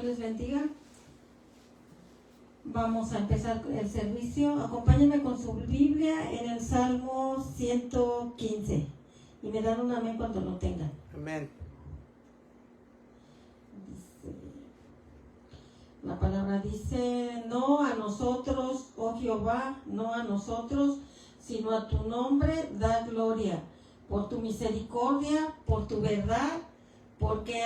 les bendiga. Vamos a empezar el servicio. Acompáñenme con su Biblia en el Salmo 115. Y me dan un amén cuando lo tengan. Amén. La palabra dice: no a nosotros, oh Jehová, no a nosotros, sino a tu nombre da gloria, por tu misericordia, por tu verdad, porque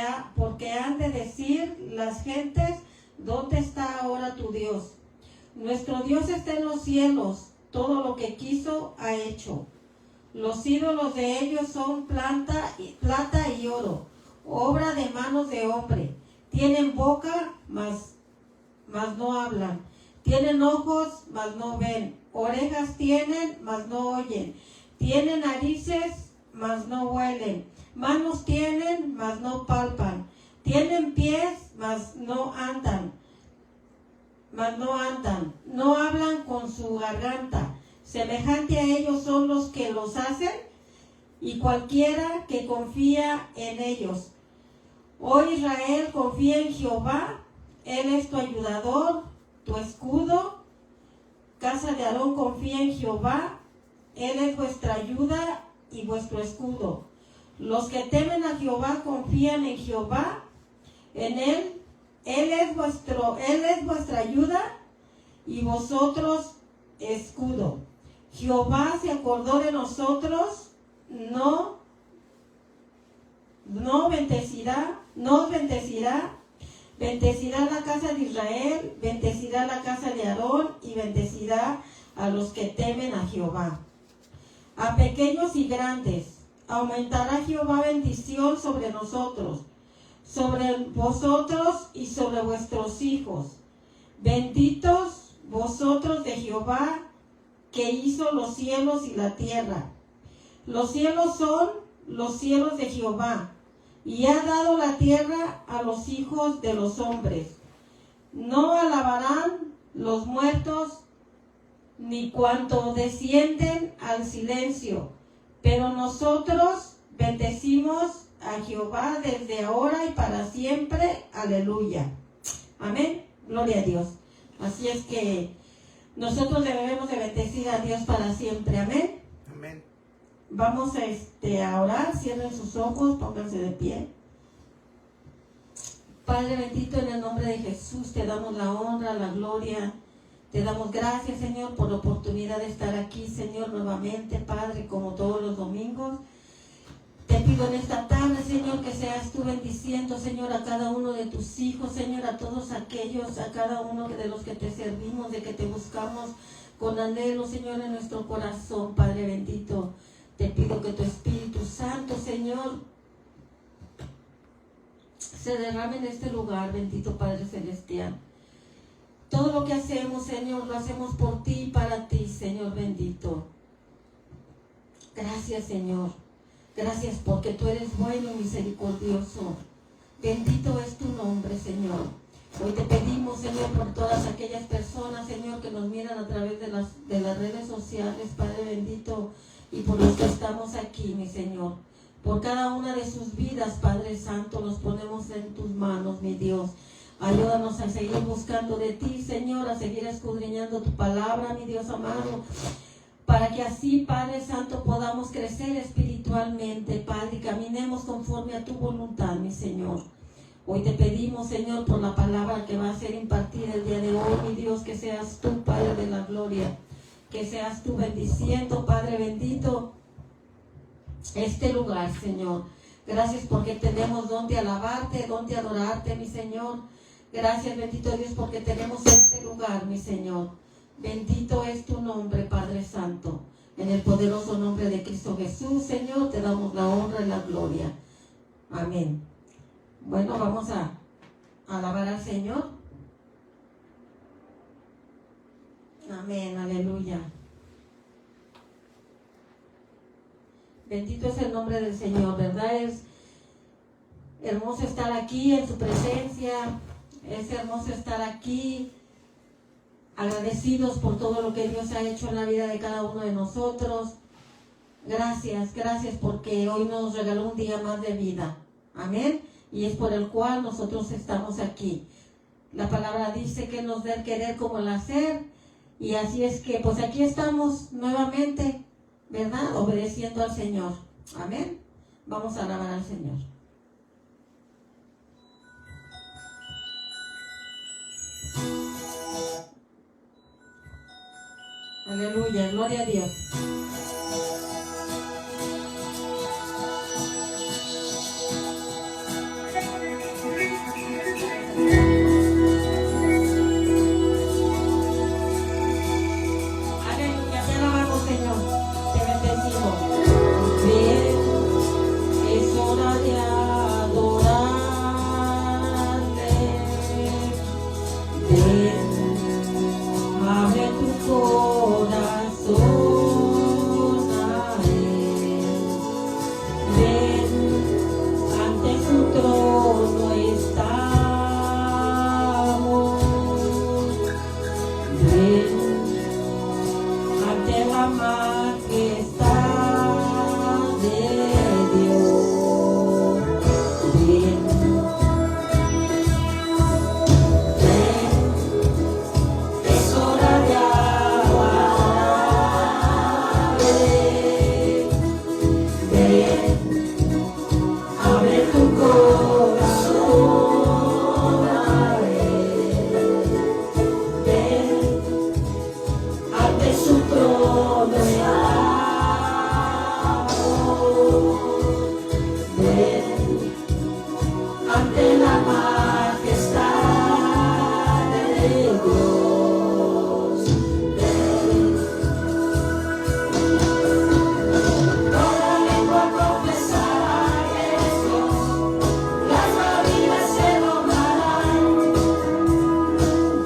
han de decir las gentes: ¿dónde está ahora tu Dios? Nuestro Dios está en los cielos, todo lo que quiso ha hecho. Los ídolos de ellos son plata y oro, obra de manos de hombre. Tienen boca, mas no hablan. Tienen ojos, mas no ven. Orejas tienen, mas no oyen. Tienen narices, mas no huelen. Manos tienen, mas no palpan. Tienen pies, mas no andan. No hablan con su garganta. Semejante a ellos son los que los hacen, y cualquiera que confía en ellos. Oh Israel, confía en Jehová. Él es tu ayudador, tu escudo. Casa de Aarón, confía en Jehová. Él es vuestra ayuda y vuestro escudo. Los que temen a Jehová confían en Jehová. En Él es vuestra ayuda y vosotros escudo. Jehová se acordó de nosotros, nos bendecirá. Bendecirá la casa de Israel, bendecirá la casa de Aarón y bendecirá a los que temen a Jehová. A pequeños y grandes, aumentará Jehová bendición sobre nosotros, sobre vosotros y sobre vuestros hijos. Benditos vosotros de Jehová, que hizo los cielos y la tierra. Los cielos son los cielos de Jehová, y ha dado la tierra a los hijos de los hombres. No alabarán los muertos, ni cuanto descienden al silencio, pero nosotros bendecimos a Jehová desde ahora y para siempre. Aleluya. Amén. Gloria a Dios. Así es que nosotros debemos de bendecir a Dios para siempre. Amén. Amén. Vamos a orar. Cierren sus ojos, pónganse de pie. Padre bendito, en el nombre de Jesús te damos la honra, la gloria. Te damos gracias, Señor, por la oportunidad de estar aquí, Señor, nuevamente, Padre, como todos los domingos. Te pido en esta tarde, Señor, que seas tú bendiciendo, Señor, a cada uno de tus hijos, Señor, a todos aquellos, a cada uno de los que te servimos, de que te buscamos con anhelo, Señor, en nuestro corazón, Padre bendito. Te pido que tu Espíritu Santo, Señor, se derrame en este lugar, bendito Padre Celestial. Todo lo que hacemos, Señor, lo hacemos por ti y para ti, Señor bendito. Gracias, Señor. Gracias porque tú eres bueno y misericordioso. Bendito es tu nombre, Señor. Hoy te pedimos, Señor, por todas aquellas personas, Señor, que nos miran a través de las redes sociales, Padre bendito, y por los que estamos aquí, mi Señor. Por cada una de sus vidas, Padre Santo, nos ponemos en tus manos, mi Dios. Ayúdanos a seguir buscando de ti, Señor, a seguir escudriñando tu palabra, mi Dios amado, para que así, Padre Santo, podamos crecer espiritualmente, Padre, y caminemos conforme a tu voluntad, mi Señor. Hoy te pedimos, Señor, por la palabra que va a ser impartida el día de hoy, mi Dios, que seas tú, Padre de la gloria, que seas tú bendiciendo, Padre bendito, este lugar, Señor. Gracias porque tenemos donde alabarte, donde adorarte, mi Señor. Gracias, bendito Dios, porque tenemos este lugar, mi Señor. Bendito es tu nombre, Padre Santo. En el poderoso nombre de Cristo Jesús, Señor, te damos la honra y la gloria. Amén. Bueno, vamos a alabar al Señor. Amén, aleluya. Bendito es el nombre del Señor, ¿verdad? Es hermoso estar aquí en su presencia. Es hermoso estar aquí agradecidos por todo lo que Dios ha hecho en la vida de cada uno de nosotros. Gracias porque hoy nos regaló un día más de vida. Amén. Y es por el cual nosotros estamos aquí. La palabra dice que nos dé el querer como el hacer. Y así es que, pues aquí estamos nuevamente, ¿verdad? Obedeciendo al Señor. Amén. Vamos a alabar al Señor. Aleluya, gloria a Dios. Aleluya, te alabamos, Señor. Te bendecimos. Bien, es hora de adorarle. Ven, abre tu corazón a Él. Ven, ante su trono estamos. Ven, ante la majestad de Dios. Ven, ven, es hora de adorarle. Ven, abre tu corazón a Él. Ven, ante su trono estamos. Ven, ante la majestad de Dios. Ven, toda lengua confesará que eres Dios, las maravillas se nombrarán.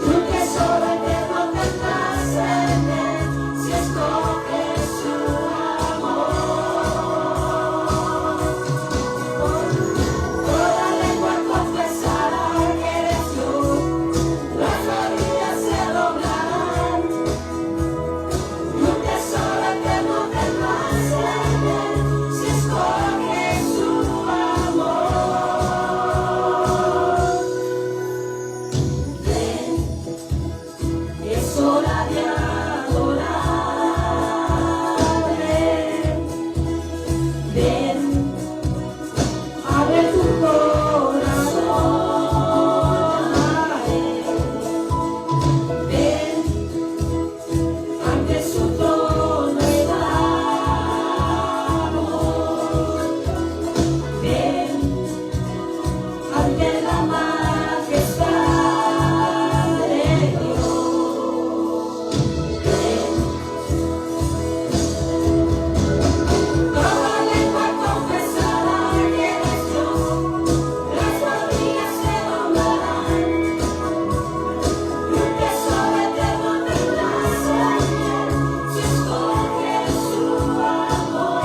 Tú que solo eterno tendrás en Él, si escoges su amor. Toda lengua confesará que eres Dios, las maravillas se nombrarán. Tú que solo eterno tendrás en Él, si escoges su amor. Ven, es hora de adorarle. Ven, abre tu corazón a Él. Ven, ante su trono estamos. Ven, ante la majestad de Dios. Ven, toda lengua confesará que eres Dios, las maravillas se nombrarán. Tú que solo eterno tendrás en Él, si escoges su amor.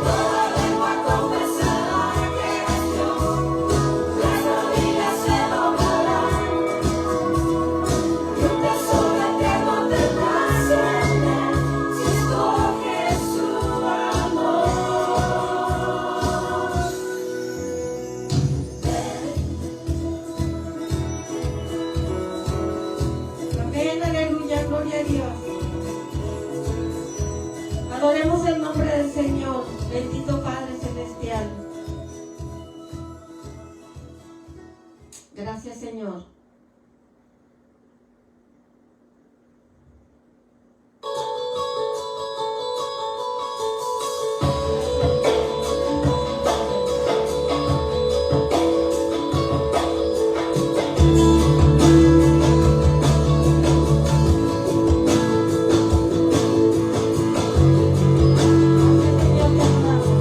Toda lengua confesará que eres Dios, las maravillas se nombrarán. Tú que solo eterno tendrás en Él, si escoges su amor. Amén, aleluya, gloria a Dios. Adoremos el nombre del Señor, bendito Padre Celestial. Gracias, Señor. Señor, te adoramos.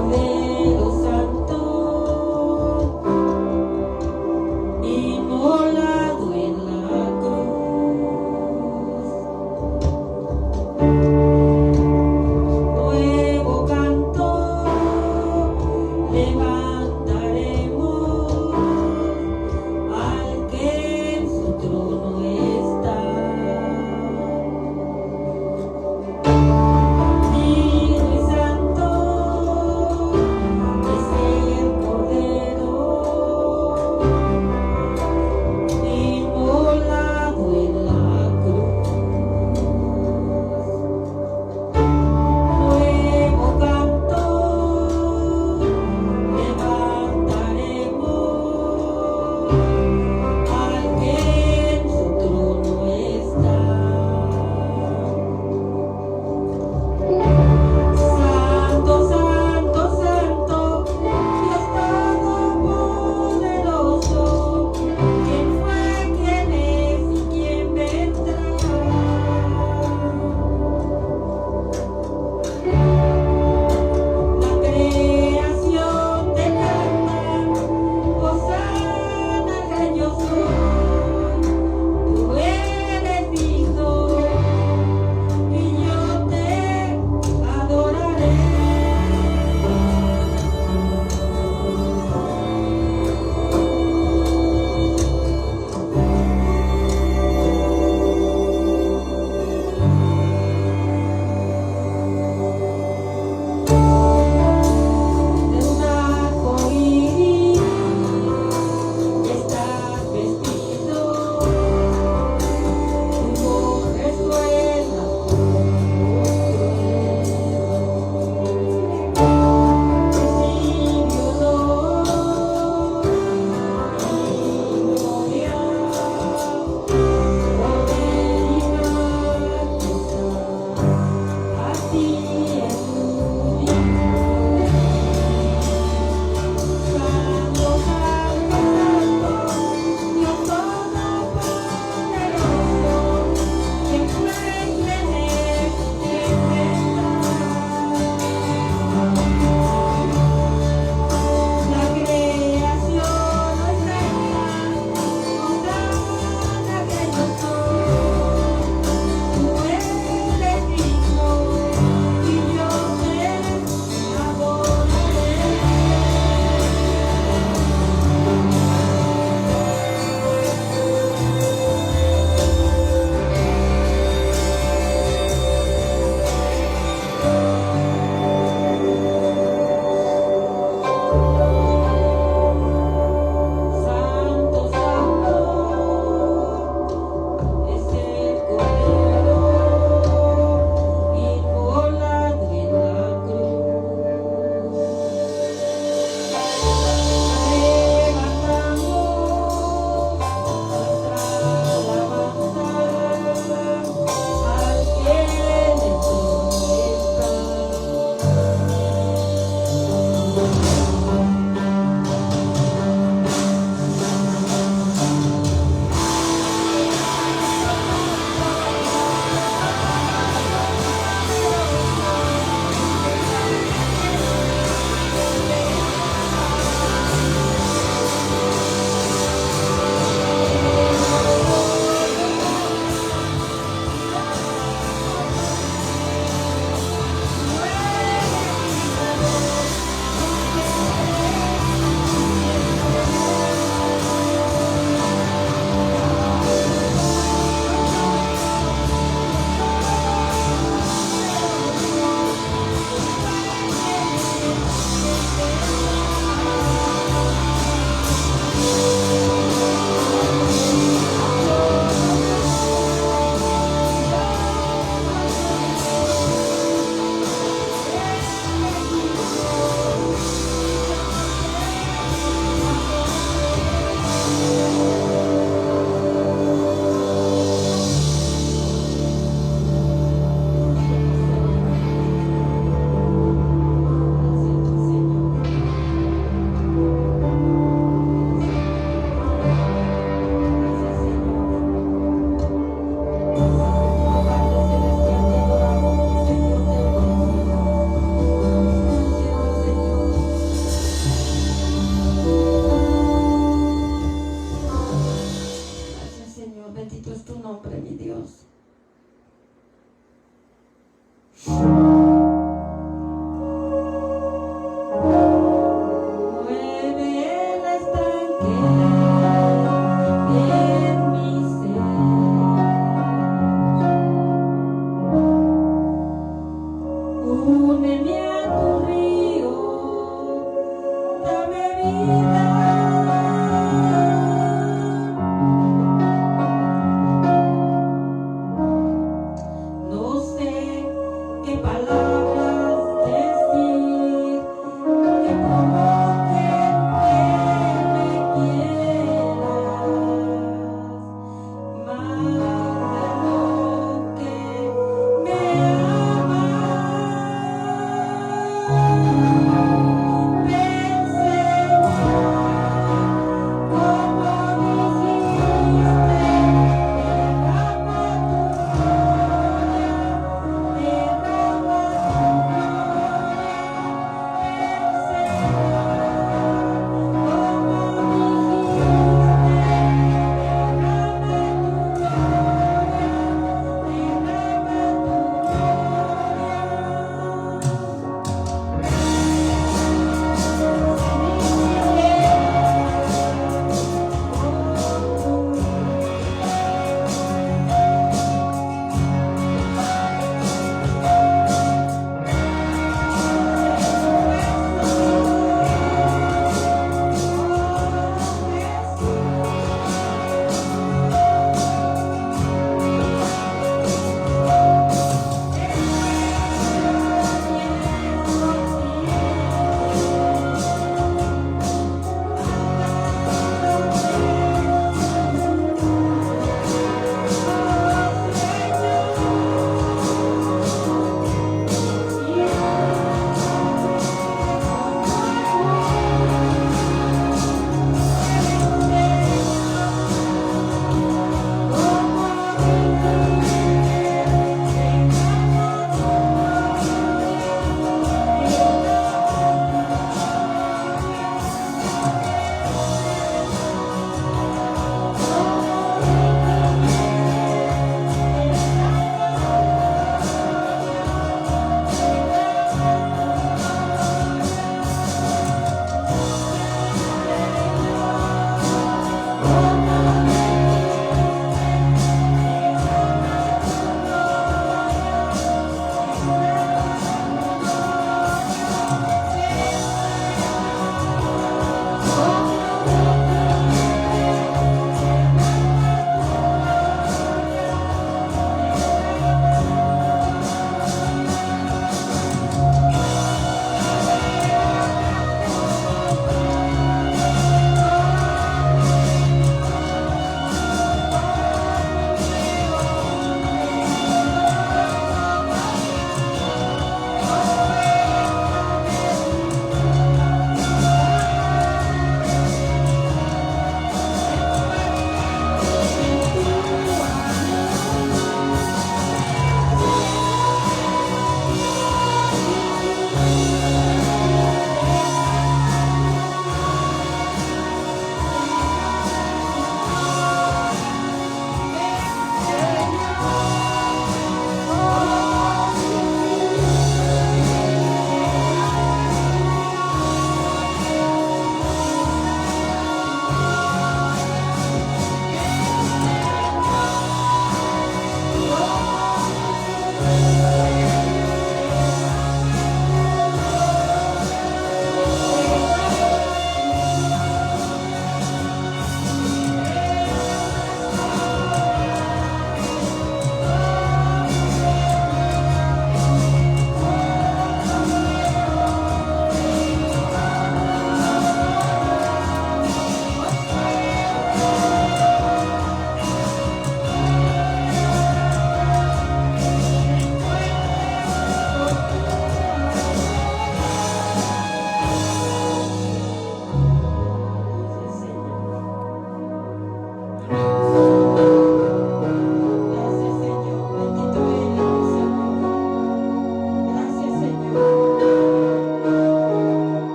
Cordero Santo, inmolado en la cruz. Nuevo canto levantaremos al que en su trono está. Digno y santo,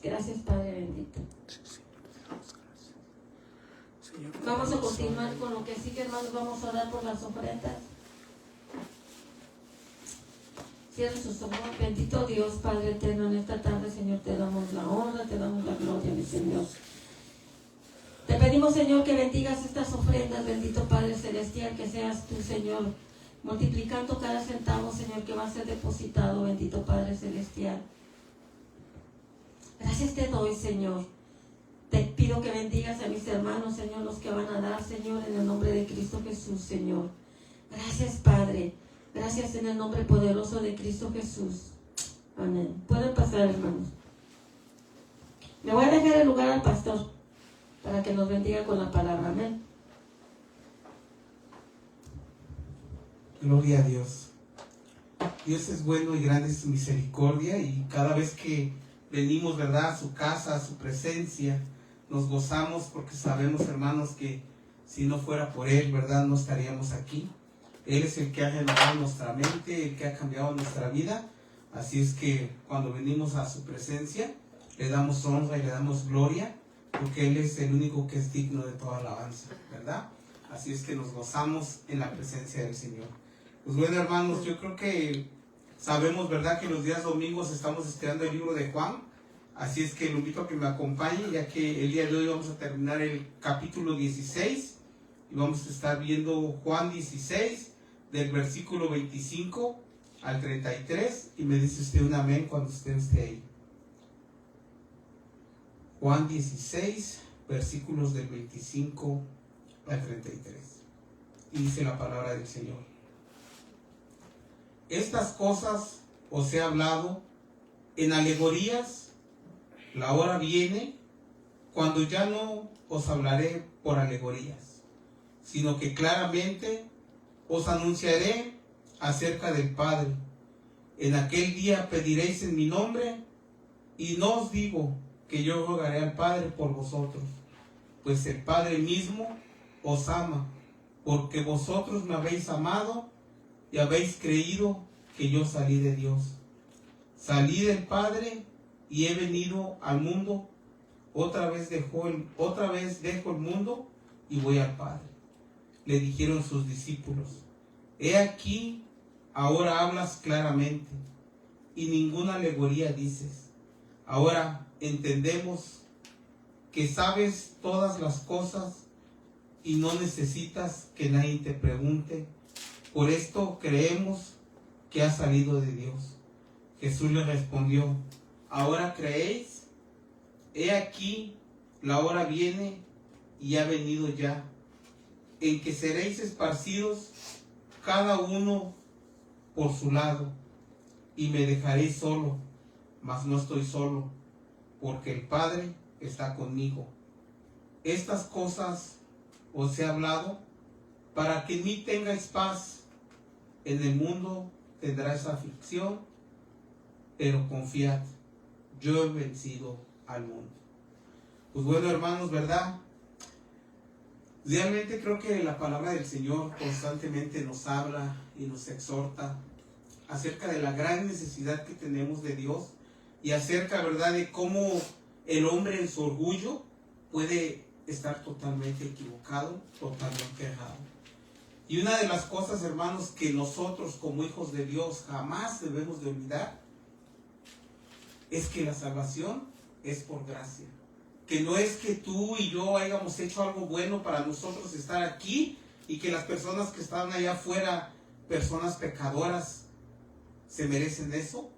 Gracias Padre bendito. Vamos a continuar con lo que sigue, hermanos. Vamos a orar por las ofrendas. Cierren sus ojos. Bendito Dios, Padre eterno, en esta tarde, Señor, te damos la honra, te damos la gloria, mi Señor. Te pedimos, Señor, que bendigas estas ofrendas, bendito Padre celestial, que seas tú, Señor, multiplicando cada centavo, Señor, que va a ser depositado, bendito Padre celestial. Gracias te doy, Señor. Te pido que bendigas a mis hermanos, Señor, los que van a dar, Señor, en el nombre de Cristo Jesús, Señor. Gracias, Padre. Gracias en el nombre poderoso de Cristo Jesús. Amén. Pueden pasar, hermanos. Me voy a dejar el lugar al pastor para que nos bendiga con la palabra. Amén. Gloria a Dios. Dios es bueno y grande es su misericordia, y cada vez que venimos, ¿verdad?, a su casa, a su presencia, nos gozamos porque sabemos, hermanos, que si no fuera por Él, ¿verdad?, no estaríamos aquí. Él es el que ha renovado nuestra mente, el que ha cambiado nuestra vida. Así es que cuando venimos a su presencia, le damos honra y le damos gloria, porque Él es el único que es digno de toda alabanza, ¿verdad? Así es que nos gozamos en la presencia del Señor. Pues bueno, hermanos, yo creo que sabemos, ¿verdad?, que los días domingos estamos estudiando el libro de Juan. Así es que lo invito a que me acompañe, ya que el día de hoy vamos a terminar el capítulo 16 y vamos a estar viendo Juan 16 del versículo 25 al 33, y me dice usted un amén cuando usted esté ahí. Juan 16, versículos del 25 al 33. Y dice la palabra del Señor: estas cosas os he hablado en alegorías. La hora viene cuando ya no os hablaré por alegorías, sino que claramente os anunciaré acerca del Padre. En aquel día pediréis en mi nombre, y no os digo que yo rogaré al Padre por vosotros, pues el Padre mismo os ama, porque vosotros me habéis amado y habéis creído que yo salí de Dios. Salí del Padre y he venido al mundo. Otra vez dejo el mundo y voy al Padre. Le dijeron sus discípulos: he aquí, ahora hablas claramente y ninguna alegoría dices. Ahora entendemos que sabes todas las cosas y no necesitas que nadie te pregunte. Por esto creemos que ha salido de Dios. Jesús le respondió: ¿ahora creéis? He aquí, la hora viene y ha venido ya, en que seréis esparcidos cada uno por su lado, y me dejaréis solo, mas no estoy solo, porque el Padre está conmigo. Estas cosas os he hablado para que en mí tengáis paz. En el mundo tendráis aflicción, pero confiad, yo he vencido al mundo. Pues bueno, hermanos, ¿verdad? Realmente creo que la palabra del Señor constantemente nos habla y nos exhorta acerca de la gran necesidad que tenemos de Dios y acerca, ¿verdad?, de cómo el hombre en su orgullo puede estar totalmente equivocado, totalmente errado. Y una de las cosas, hermanos, que nosotros como hijos de Dios jamás debemos de olvidar es que la salvación es por gracia. Que no es que tú y yo hayamos hecho algo bueno para nosotros estar aquí y que las personas que están allá afuera, personas pecadoras, se merecen eso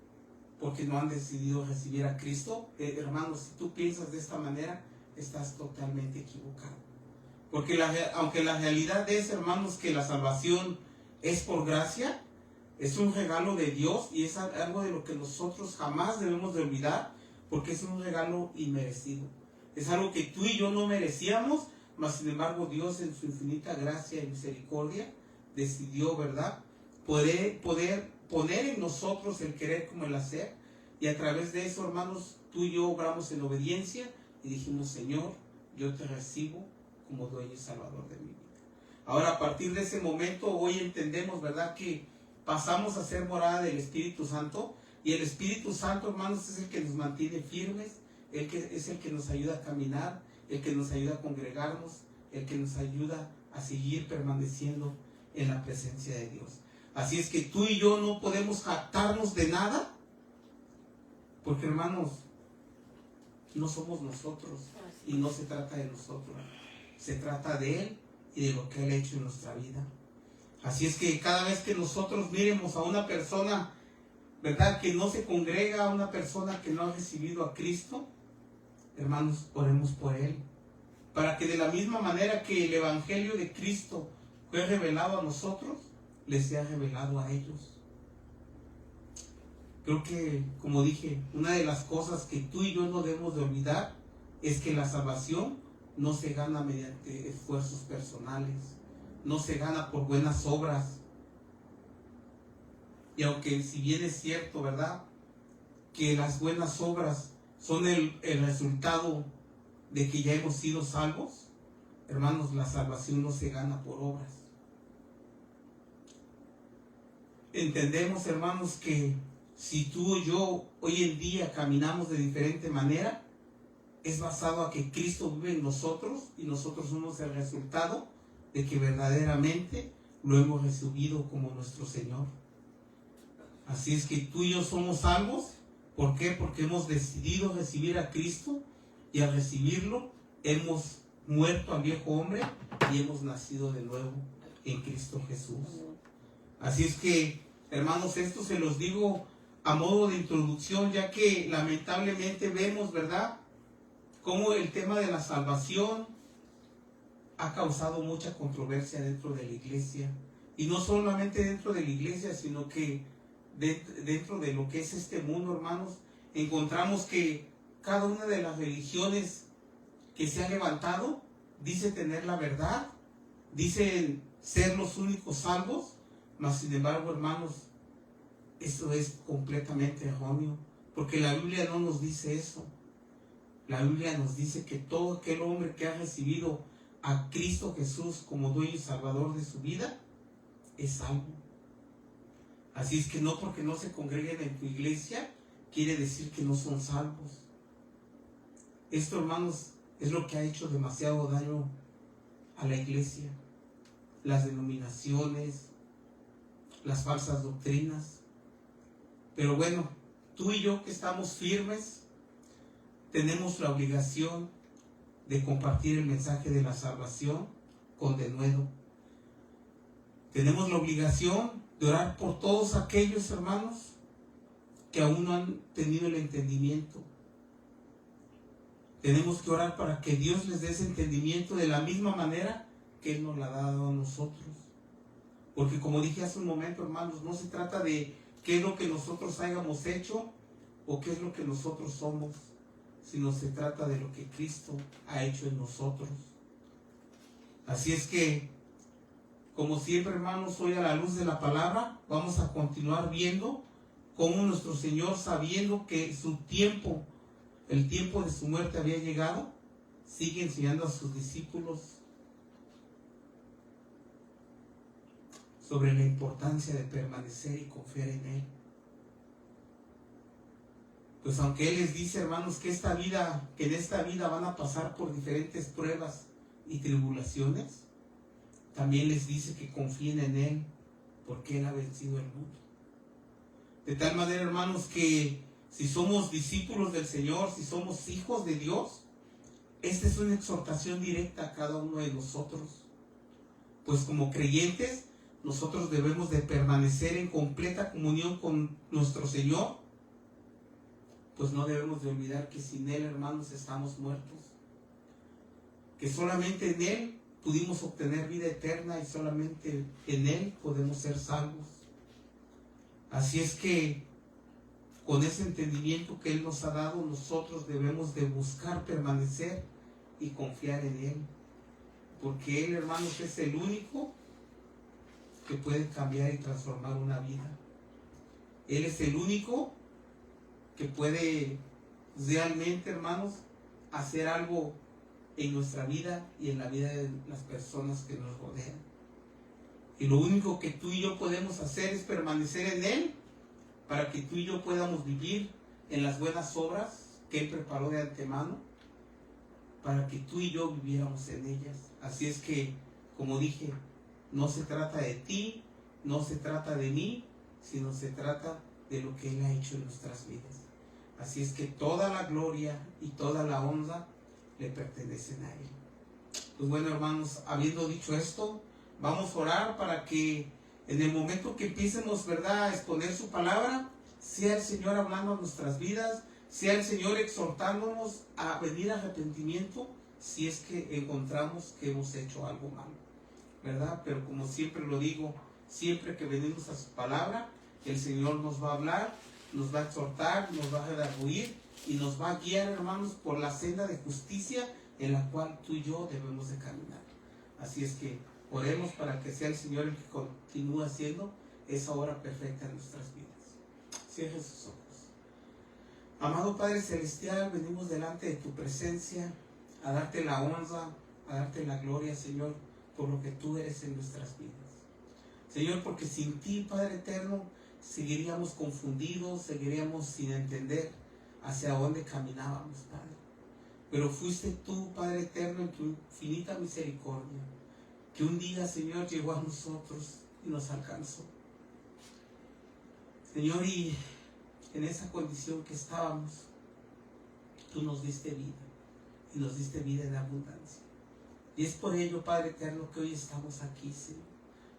porque no han decidido recibir a Cristo. Hermanos, si tú piensas de esta manera, estás totalmente equivocado. Porque aunque la realidad es, hermanos, que la salvación es por gracia, es un regalo de Dios y es algo de lo que nosotros jamás debemos de olvidar, porque es un regalo inmerecido. Es algo que tú y yo no merecíamos, mas sin embargo Dios en su infinita gracia y misericordia decidió, ¿verdad?, poder poner en nosotros el querer como el hacer, y a través de eso, hermanos, tú y yo obramos en obediencia y dijimos: Señor, yo te recibo como dueño y salvador de mi vida. Ahora, a partir de ese momento, hoy entendemos, ¿verdad?, que pasamos a ser morada del Espíritu Santo, y el Espíritu Santo, hermanos, es el que nos mantiene firmes, es el que nos ayuda a caminar, el que nos ayuda a congregarnos, el que nos ayuda a seguir permaneciendo en la presencia de Dios. Así es que tú y yo no podemos jactarnos de nada, porque, hermanos, no somos nosotros y no se trata de nosotros, se trata de Él y de lo que Él ha hecho en nuestra vida. Así es que cada vez que nosotros miremos a una persona, ¿verdad?, que no se congrega, a una persona que no ha recibido a Cristo, hermanos, oremos por él, para que de la misma manera que el Evangelio de Cristo fue revelado a nosotros, les sea revelado a ellos. Creo que, como dije, una de las cosas que tú y yo no debemos de olvidar es que la salvación no se gana mediante esfuerzos personales, no se gana por buenas obras. Y aunque si bien es cierto, ¿verdad?, que las buenas obras son el resultado de que ya hemos sido salvos, hermanos, la salvación no se gana por obras. Entendemos, hermanos, que si tú y yo hoy en día caminamos de diferente manera, es basado a que Cristo vive en nosotros y nosotros somos el resultado de que verdaderamente lo hemos recibido como nuestro Señor. Así es que tú y yo somos salvos. ¿Por qué? Porque hemos decidido recibir a Cristo, y al recibirlo hemos muerto al viejo hombre y hemos nacido de nuevo en Cristo Jesús. Así es que, hermanos, esto se los digo a modo de introducción, ya que lamentablemente vemos, ¿verdad?, cómo el tema de la salvación ha causado mucha controversia dentro de la iglesia. Y no solamente dentro de la iglesia, sino que dentro de lo que es este mundo, hermanos, encontramos que cada una de las religiones que se han levantado dice tener la verdad, dicen ser los únicos salvos, mas sin embargo, hermanos, eso es completamente erróneo, porque la Biblia no nos dice eso. La Biblia nos dice que todo aquel hombre que ha recibido a Cristo Jesús como dueño y salvador de su vida es salvo. Así es que no porque no se congreguen en tu iglesia quiere decir que no son salvos. Esto, hermanos, es lo que ha hecho demasiado daño a la iglesia. Las denominaciones, las falsas doctrinas. Pero bueno, tú y yo que estamos firmes, tenemos la obligación de compartir el mensaje de la salvación con denuedo. Tenemos la obligación de orar por todos aquellos hermanos que aún no han tenido el entendimiento. Tenemos que orar para que Dios les dé ese entendimiento de la misma manera que Él nos la ha dado a nosotros. Porque como dije hace un momento, hermanos, no se trata de qué es lo que nosotros hayamos hecho o qué es lo que nosotros somos, sino se trata de lo que Cristo ha hecho en nosotros. Así es que, como siempre, hermanos, hoy a la luz de la palabra, vamos a continuar viendo cómo nuestro Señor, sabiendo que su tiempo, el tiempo de su muerte había llegado, sigue enseñando a sus discípulos sobre la importancia de permanecer y confiar en Él. Pues aunque Él les dice, hermanos, que en esta vida van a pasar por diferentes pruebas y tribulaciones, también les dice que confíen en Él, porque Él ha vencido el mundo. De tal manera, hermanos, que si somos discípulos del Señor, si somos hijos de Dios, esta es una exhortación directa a cada uno de nosotros. Pues como creyentes, nosotros debemos de permanecer en completa comunión con nuestro Señor. Pues no debemos de olvidar que sin Él, hermanos, estamos muertos. Que solamente en Él pudimos obtener vida eterna y solamente en Él podemos ser salvos. Así es que con ese entendimiento que Él nos ha dado, nosotros debemos de buscar permanecer y confiar en Él. Porque Él, hermanos, es el único que puede cambiar y transformar una vida. Él es el único que puede realmente, hermanos, hacer algo en nuestra vida y en la vida de las personas que nos rodean. Y lo único que tú y yo podemos hacer es permanecer en Él, para que tú y yo podamos vivir en las buenas obras que Él preparó de antemano, para que tú y yo viviéramos en ellas. Así es que, como dije, no se trata de ti, no se trata de mí, sino se trata de lo que Él ha hecho en nuestras vidas. Así es que toda la gloria y toda la honra le pertenecen a Él. Pues bueno, hermanos, habiendo dicho esto, vamos a orar para que en el momento que empiecemos, ¿verdad?, a exponer su palabra, sea el Señor hablando a nuestras vidas, sea el Señor exhortándonos a venir a arrepentimiento si es que encontramos que hemos hecho algo malo, ¿verdad? Pero como siempre lo digo, siempre que venimos a su palabra, el Señor nos va a hablar, nos va a exhortar, nos va a redarguir y nos va a guiar, hermanos, por la senda de justicia en la cual tú y yo debemos de caminar. Así es que oremos para que sea el Señor el que continúe haciendo esa obra perfecta en nuestras vidas. Cierre sus ojos. Amado Padre Celestial, venimos delante de tu presencia a darte la honra, a darte la gloria, Señor, por lo que tú eres en nuestras vidas. Señor, porque sin ti, Padre eterno, seguiríamos confundidos, seguiríamos sin entender hacia dónde caminábamos, Padre. Pero fuiste tú, Padre eterno, en tu infinita misericordia, que un día, Señor, llegó a nosotros y nos alcanzó. Señor, y en esa condición que estábamos, tú nos diste vida, y nos diste vida en abundancia. Y es por ello, Padre eterno, que hoy estamos aquí, Señor,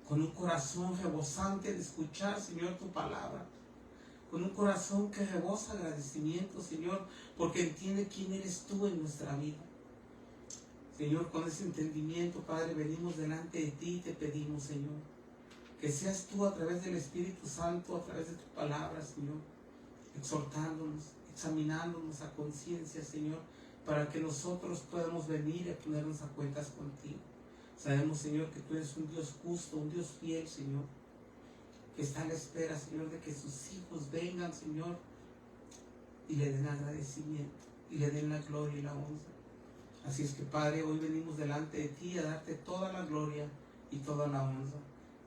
con un corazón rebosante de escuchar, Señor, tu palabra, con un corazón que rebosa agradecimiento, Señor, porque entiende quién eres tú en nuestra vida. Señor, con ese entendimiento, Padre, venimos delante de ti y te pedimos, Señor, que seas tú a través del Espíritu Santo, a través de tu palabra, Señor, exhortándonos, examinándonos a conciencia, Señor, para que nosotros podamos venir y ponernos a cuentas contigo. Sabemos, Señor, que tú eres un Dios justo, un Dios fiel, Señor, que está a la espera, Señor, de que sus hijos vengan, Señor, y le den agradecimiento, y le den la gloria y la honra. Así es que, Padre, hoy venimos delante de ti a darte toda la gloria y toda la honra.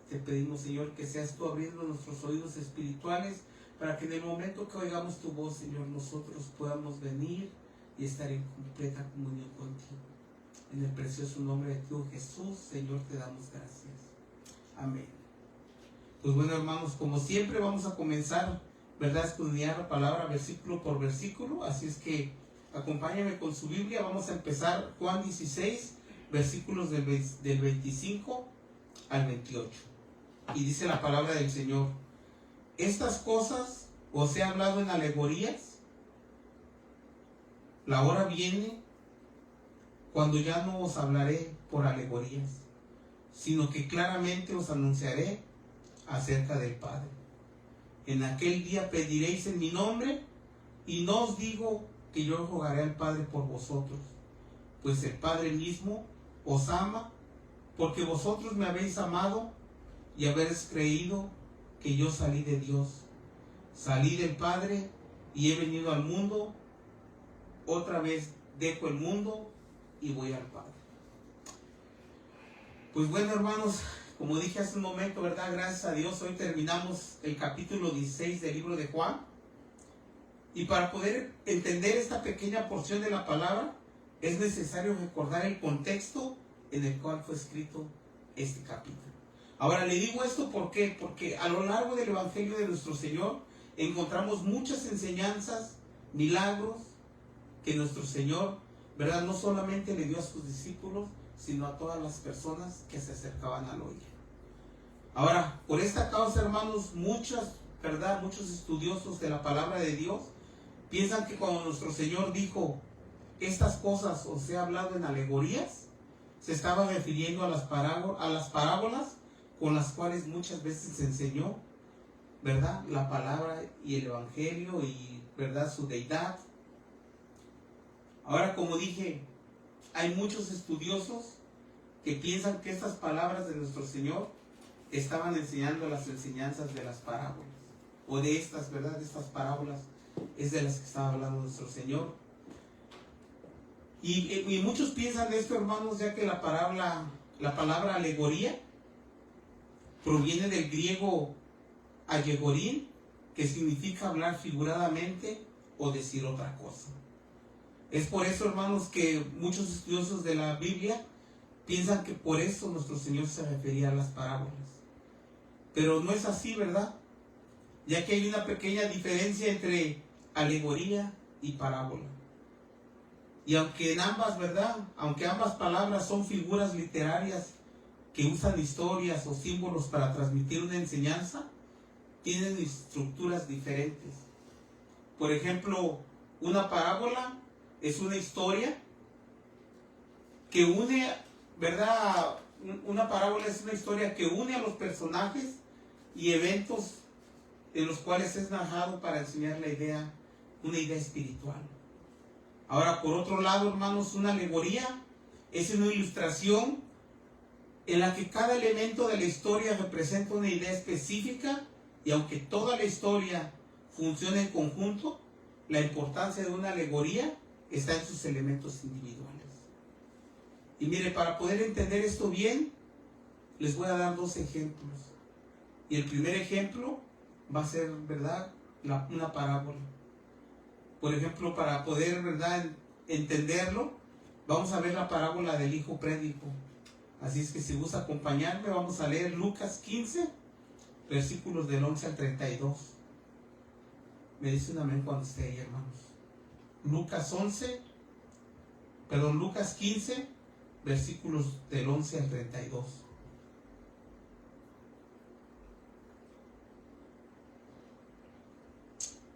Te pedimos, Señor, que seas tú abriendo nuestros oídos espirituales para que en el momento que oigamos tu voz, Señor, nosotros podamos venir y estar en completa comunión contigo. En el precioso nombre de tu Jesús, Señor, te damos gracias. Amén. Pues bueno, hermanos, como siempre vamos a comenzar, ¿verdad?, a estudiar la palabra versículo por versículo. Así es que acompáñame con su Biblia. Vamos a empezar Juan 16, versículos del 25 al 28. Y dice la palabra del Señor: estas cosas os he hablado en alegorías. La hora viene cuando ya no os hablaré por alegorías, sino que claramente os anunciaré acerca del Padre. En aquel día pediréis en mi nombre, y no os digo que yo rogaré al Padre por vosotros, pues el Padre mismo os ama, porque vosotros me habéis amado y habéis creído que yo salí de Dios. Salí del Padre y he venido al mundo. Otra vez dejo el mundo y voy al Padre. Pues bueno, hermanos, como dije hace un momento, ¿verdad? Gracias a Dios, hoy terminamos el capítulo 16 del libro de Juan. Y para poder entender esta pequeña porción de la palabra, es necesario recordar el contexto en el cual fue escrito este capítulo. Ahora, le digo esto ¿por qué? Porque a lo largo del Evangelio de nuestro Señor encontramos muchas enseñanzas, milagros, que nuestro Señor, ¿verdad?, no solamente le dio a sus discípulos, sino a todas las personas que se acercaban a la orilla. Ahora, por esta causa, hermanos, muchos estudiosos de la palabra de Dios piensan que cuando nuestro Señor dijo estas cosas os he hablado en alegorías, se estaba refiriendo a las parábolas con las cuales muchas veces se enseñó, ¿verdad?, la palabra y el evangelio y, ¿verdad?, su deidad. Ahora, como dije, hay muchos estudiosos que piensan que estas palabras de nuestro Señor estaban enseñando las enseñanzas de las parábolas, o de estas, ¿verdad?, de estas parábolas es de las que estaba hablando nuestro Señor. Y muchos piensan esto, hermanos, ya que la palabra alegoría proviene del griego allegorín, que significa hablar figuradamente o decir otra cosa. Es por eso, hermanos, que muchos estudiosos de la Biblia piensan que por eso nuestro Señor se refería a las parábolas. Pero no es así, ¿verdad? Ya que hay una pequeña diferencia entre alegoría y parábola. Y aunque en ambas, ¿verdad?, aunque ambas palabras son figuras literarias que usan historias o símbolos para transmitir una enseñanza, tienen estructuras diferentes. Por ejemplo, una parábola es una historia que une, ¿verdad? Una parábola es una historia que une a los personajes y eventos en los cuales es narrado para enseñar una idea espiritual. Ahora, por otro lado, hermanos, una alegoría es una ilustración en la que cada elemento de la historia representa una idea específica, y aunque toda la historia funciona en conjunto, la importancia de una alegoría está en sus elementos individuales. Y mire, para poder entender esto bien, les voy a dar dos ejemplos. Y el primer ejemplo va a ser, ¿verdad?, una parábola. Por ejemplo, para poder, ¿verdad?, entenderlo, vamos a ver la parábola del hijo pródigo. Así es que si gusta acompañarme, vamos a leer Lucas 15, versículos del 11 al 32. Me dice un amén cuando esté ahí, hermanos. Lucas 15, versículos del 11 al 32.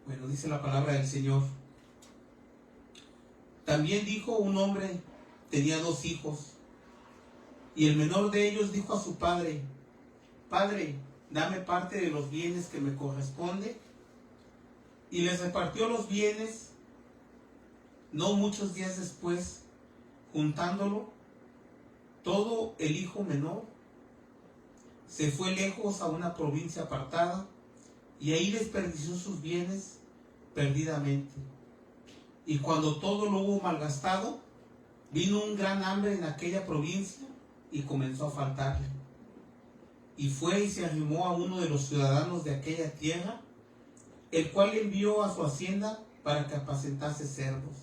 Bueno, dice la palabra del Señor: también dijo un hombre, tenía 2 hijos, y el menor de ellos dijo a su padre: Padre, dame parte de los bienes que me corresponde. Y les repartió los bienes. No muchos días después, juntándolo todo, el hijo menor se fue lejos a una provincia apartada, y ahí desperdició sus bienes perdidamente. Y cuando todo lo hubo malgastado, vino un gran hambre en aquella provincia y comenzó a faltarle. Y fue y se arrimó a uno de los ciudadanos de aquella tierra, el cual le envió a su hacienda para que apacentase cerdos.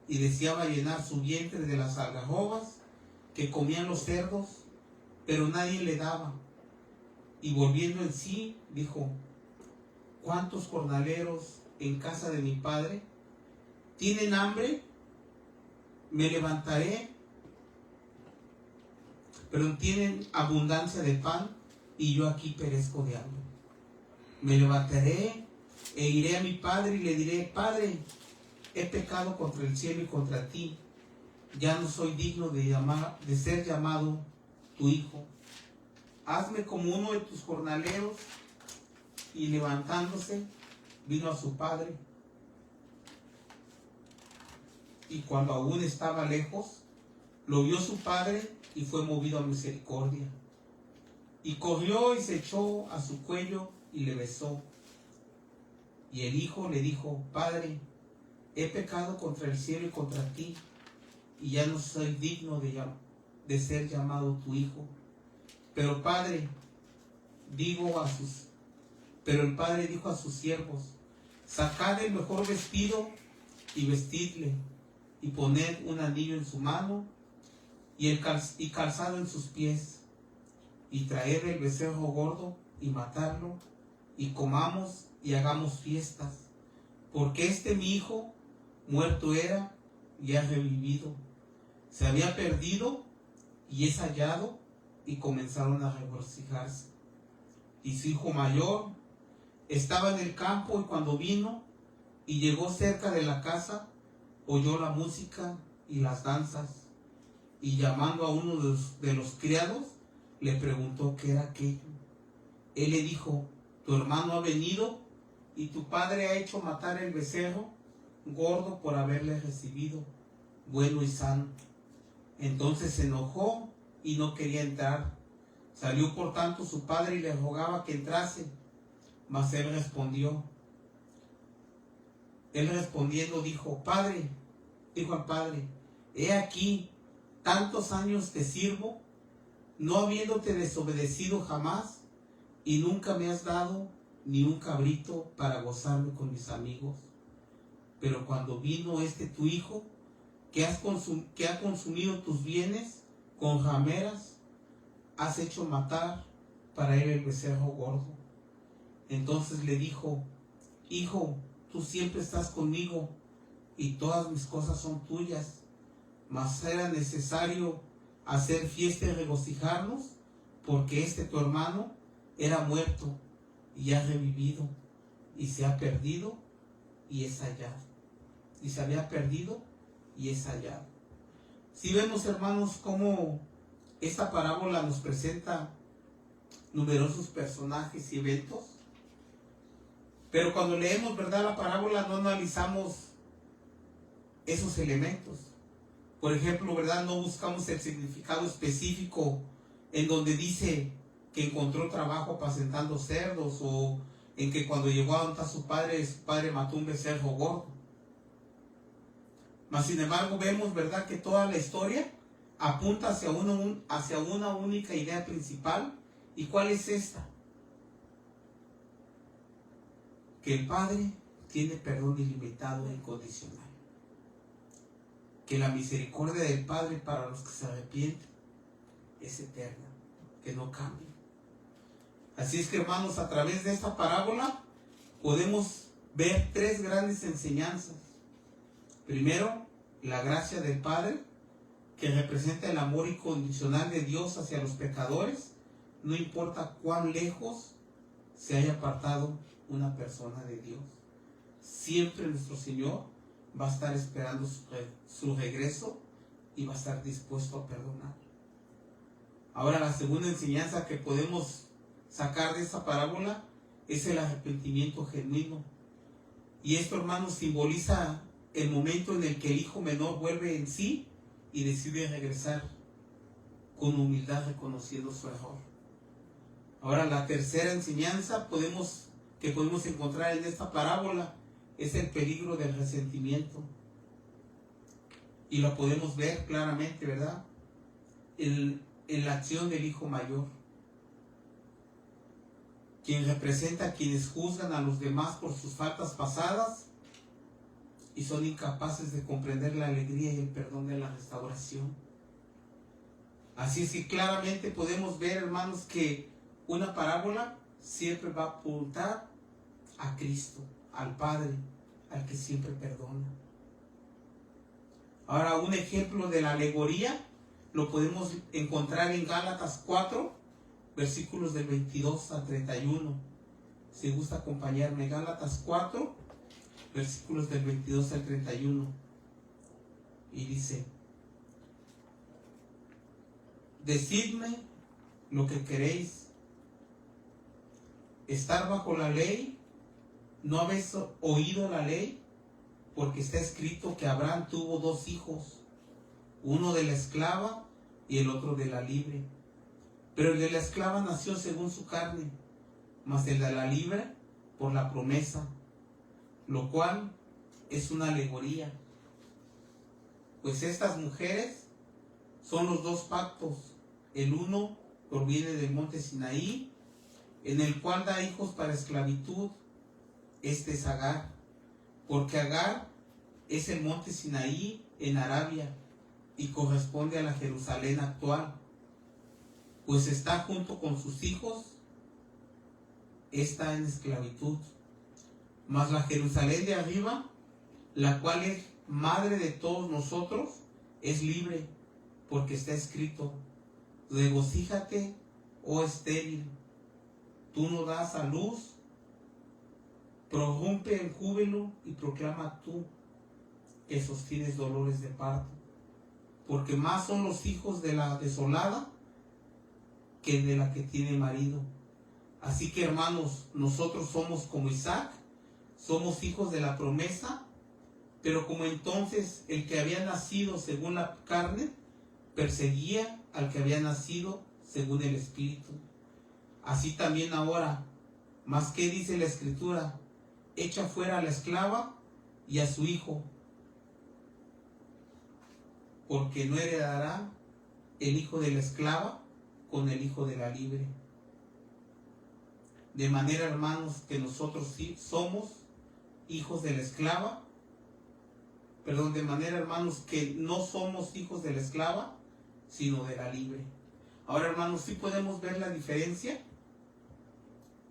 Y deseaba llenar su vientre de las algarrobas que comían los cerdos, pero nadie le daba. Y volviendo en sí, dijo: ¿cuántos jornaleros en casa de mi padre tienen hambre? Me levantaré pero tienen abundancia de pan y yo aquí perezco de hambre. Me levantaré e iré a mi padre y le diré: Padre, he pecado contra el cielo y contra ti. Ya no soy digno de ser llamado tu hijo. Hazme como uno de tus jornaleros. Y levantándose, vino a su padre. Y cuando aún estaba lejos, lo vio su padre y fue movido a misericordia. Y corrió y se echó a su cuello y le besó. Y el hijo le dijo: Padre, he pecado contra el cielo y contra ti, y ya no soy digno de ser llamado tu hijo. Pero el padre dijo a sus siervos: Sacad el mejor vestido y vestidle, y poned un anillo en su mano y calzado en sus pies, y traed el becerro gordo y matadlo, y comamos y hagamos fiestas, porque mi hijo muerto era y ha revivido, se había perdido y es hallado, y comenzaron a regocijarse. Y su hijo mayor estaba en el campo, y cuando vino y llegó cerca de la casa, oyó la música y las danzas, y llamando a uno de los criados, le preguntó qué era aquello. Él le dijo: Tu hermano ha venido, y tu padre ha hecho matar el becerro gordo por haberle recibido bueno y sano. Entonces se enojó y no quería entrar. Salió por tanto su padre y le rogaba que entrase, mas él respondiendo dijo al padre: He aquí, tantos años te sirvo, no habiéndote desobedecido jamás, y nunca me has dado ni un cabrito para gozarme con mis amigos. Pero cuando vino tu hijo, que ha consumido tus bienes con rameras, has hecho matar para él el becerro gordo. Entonces le dijo: Hijo, tú siempre estás conmigo, y todas mis cosas son tuyas, mas era necesario hacer fiesta y regocijarnos, porque tu hermano era muerto y ha revivido, y se ha perdido y es hallado. Y se había perdido y es hallado. Si vemos, hermanos, cómo esta parábola nos presenta numerosos personajes y eventos, pero cuando leemos, ¿verdad?, la parábola, no analizamos esos elementos. Por ejemplo, ¿verdad?, no buscamos el significado específico en donde dice que encontró trabajo apacentando cerdos, o en que cuando llegó a donde está su padre mató un becerro gordo. Mas sin embargo vemos, ¿verdad?, que toda la historia apunta hacia una única idea principal. ¿Y cuál es esta? Que el Padre tiene perdón ilimitado e incondicional. Que la misericordia del Padre para los que se arrepienten es eterna, que no cambia. Así es que, hermanos, a través de esta parábola podemos ver tres grandes enseñanzas. Primero, la gracia del Padre, que representa el amor incondicional de Dios hacia los pecadores, no importa cuán lejos se haya apartado una persona de Dios. Siempre nuestro Señor va a estar esperando su regreso y va a estar dispuesto a perdonar. Ahora, la segunda enseñanza que podemos sacar de esta parábola es el arrepentimiento genuino. Y esto, hermanos, simboliza el momento en el que el hijo menor vuelve en sí y decide regresar con humildad, reconociendo su error. Ahora, la tercera enseñanza que podemos encontrar en esta parábola es el peligro del resentimiento. Y lo podemos ver claramente, ¿verdad?, en la acción del hijo mayor, quien representa a quienes juzgan a los demás por sus faltas pasadas y son incapaces de comprender la alegría y el perdón de la restauración. Así es que claramente podemos ver, hermanos, que una parábola siempre va a apuntar a Cristo, al Padre, al que siempre perdona. Ahora, un ejemplo de la alegoría lo podemos encontrar en Gálatas 4, versículos del 22 al 31. Si gusta acompañarme, Gálatas 4, versículos del 22 al 31. Y dice: decidme lo que queréis. ¿Estar bajo la ley? ¿No habéis oído la ley? Porque está escrito que Abraham tuvo 2 hijos, uno de la esclava y el otro de la libre. Pero el de la esclava nació según su carne, mas el de la libre por la promesa, lo cual es una alegoría. Pues estas mujeres son los 2 pactos. El uno proviene del monte Sinaí, en el cual da hijos para esclavitud. Este es Agar, porque Agar es el monte Sinaí en Arabia y corresponde a la Jerusalén actual, pues está junto con sus hijos, está en esclavitud. Mas la Jerusalén de arriba, la cual es madre de todos nosotros, es libre, porque está escrito: regocíjate, oh estéril, tú no das a luz, prorrumpe en júbilo y proclama tú que sostienes dolores de parto, porque más son los hijos de la desolada que de la que tiene marido. Así que, hermanos, nosotros somos como Isaac, somos hijos de la promesa, pero como entonces el que había nacido según la carne perseguía al que había nacido según el Espíritu, así también ahora. Mas ¿qué dice la Escritura? Echa fuera a la esclava y a su hijo, porque no heredará el hijo de la esclava con el hijo de la libre. De manera, hermanos, que nosotros sí somos hijos de la esclava, de manera, hermanos, que no somos hijos de la esclava, sino de la libre. Ahora, hermanos, sí podemos ver la diferencia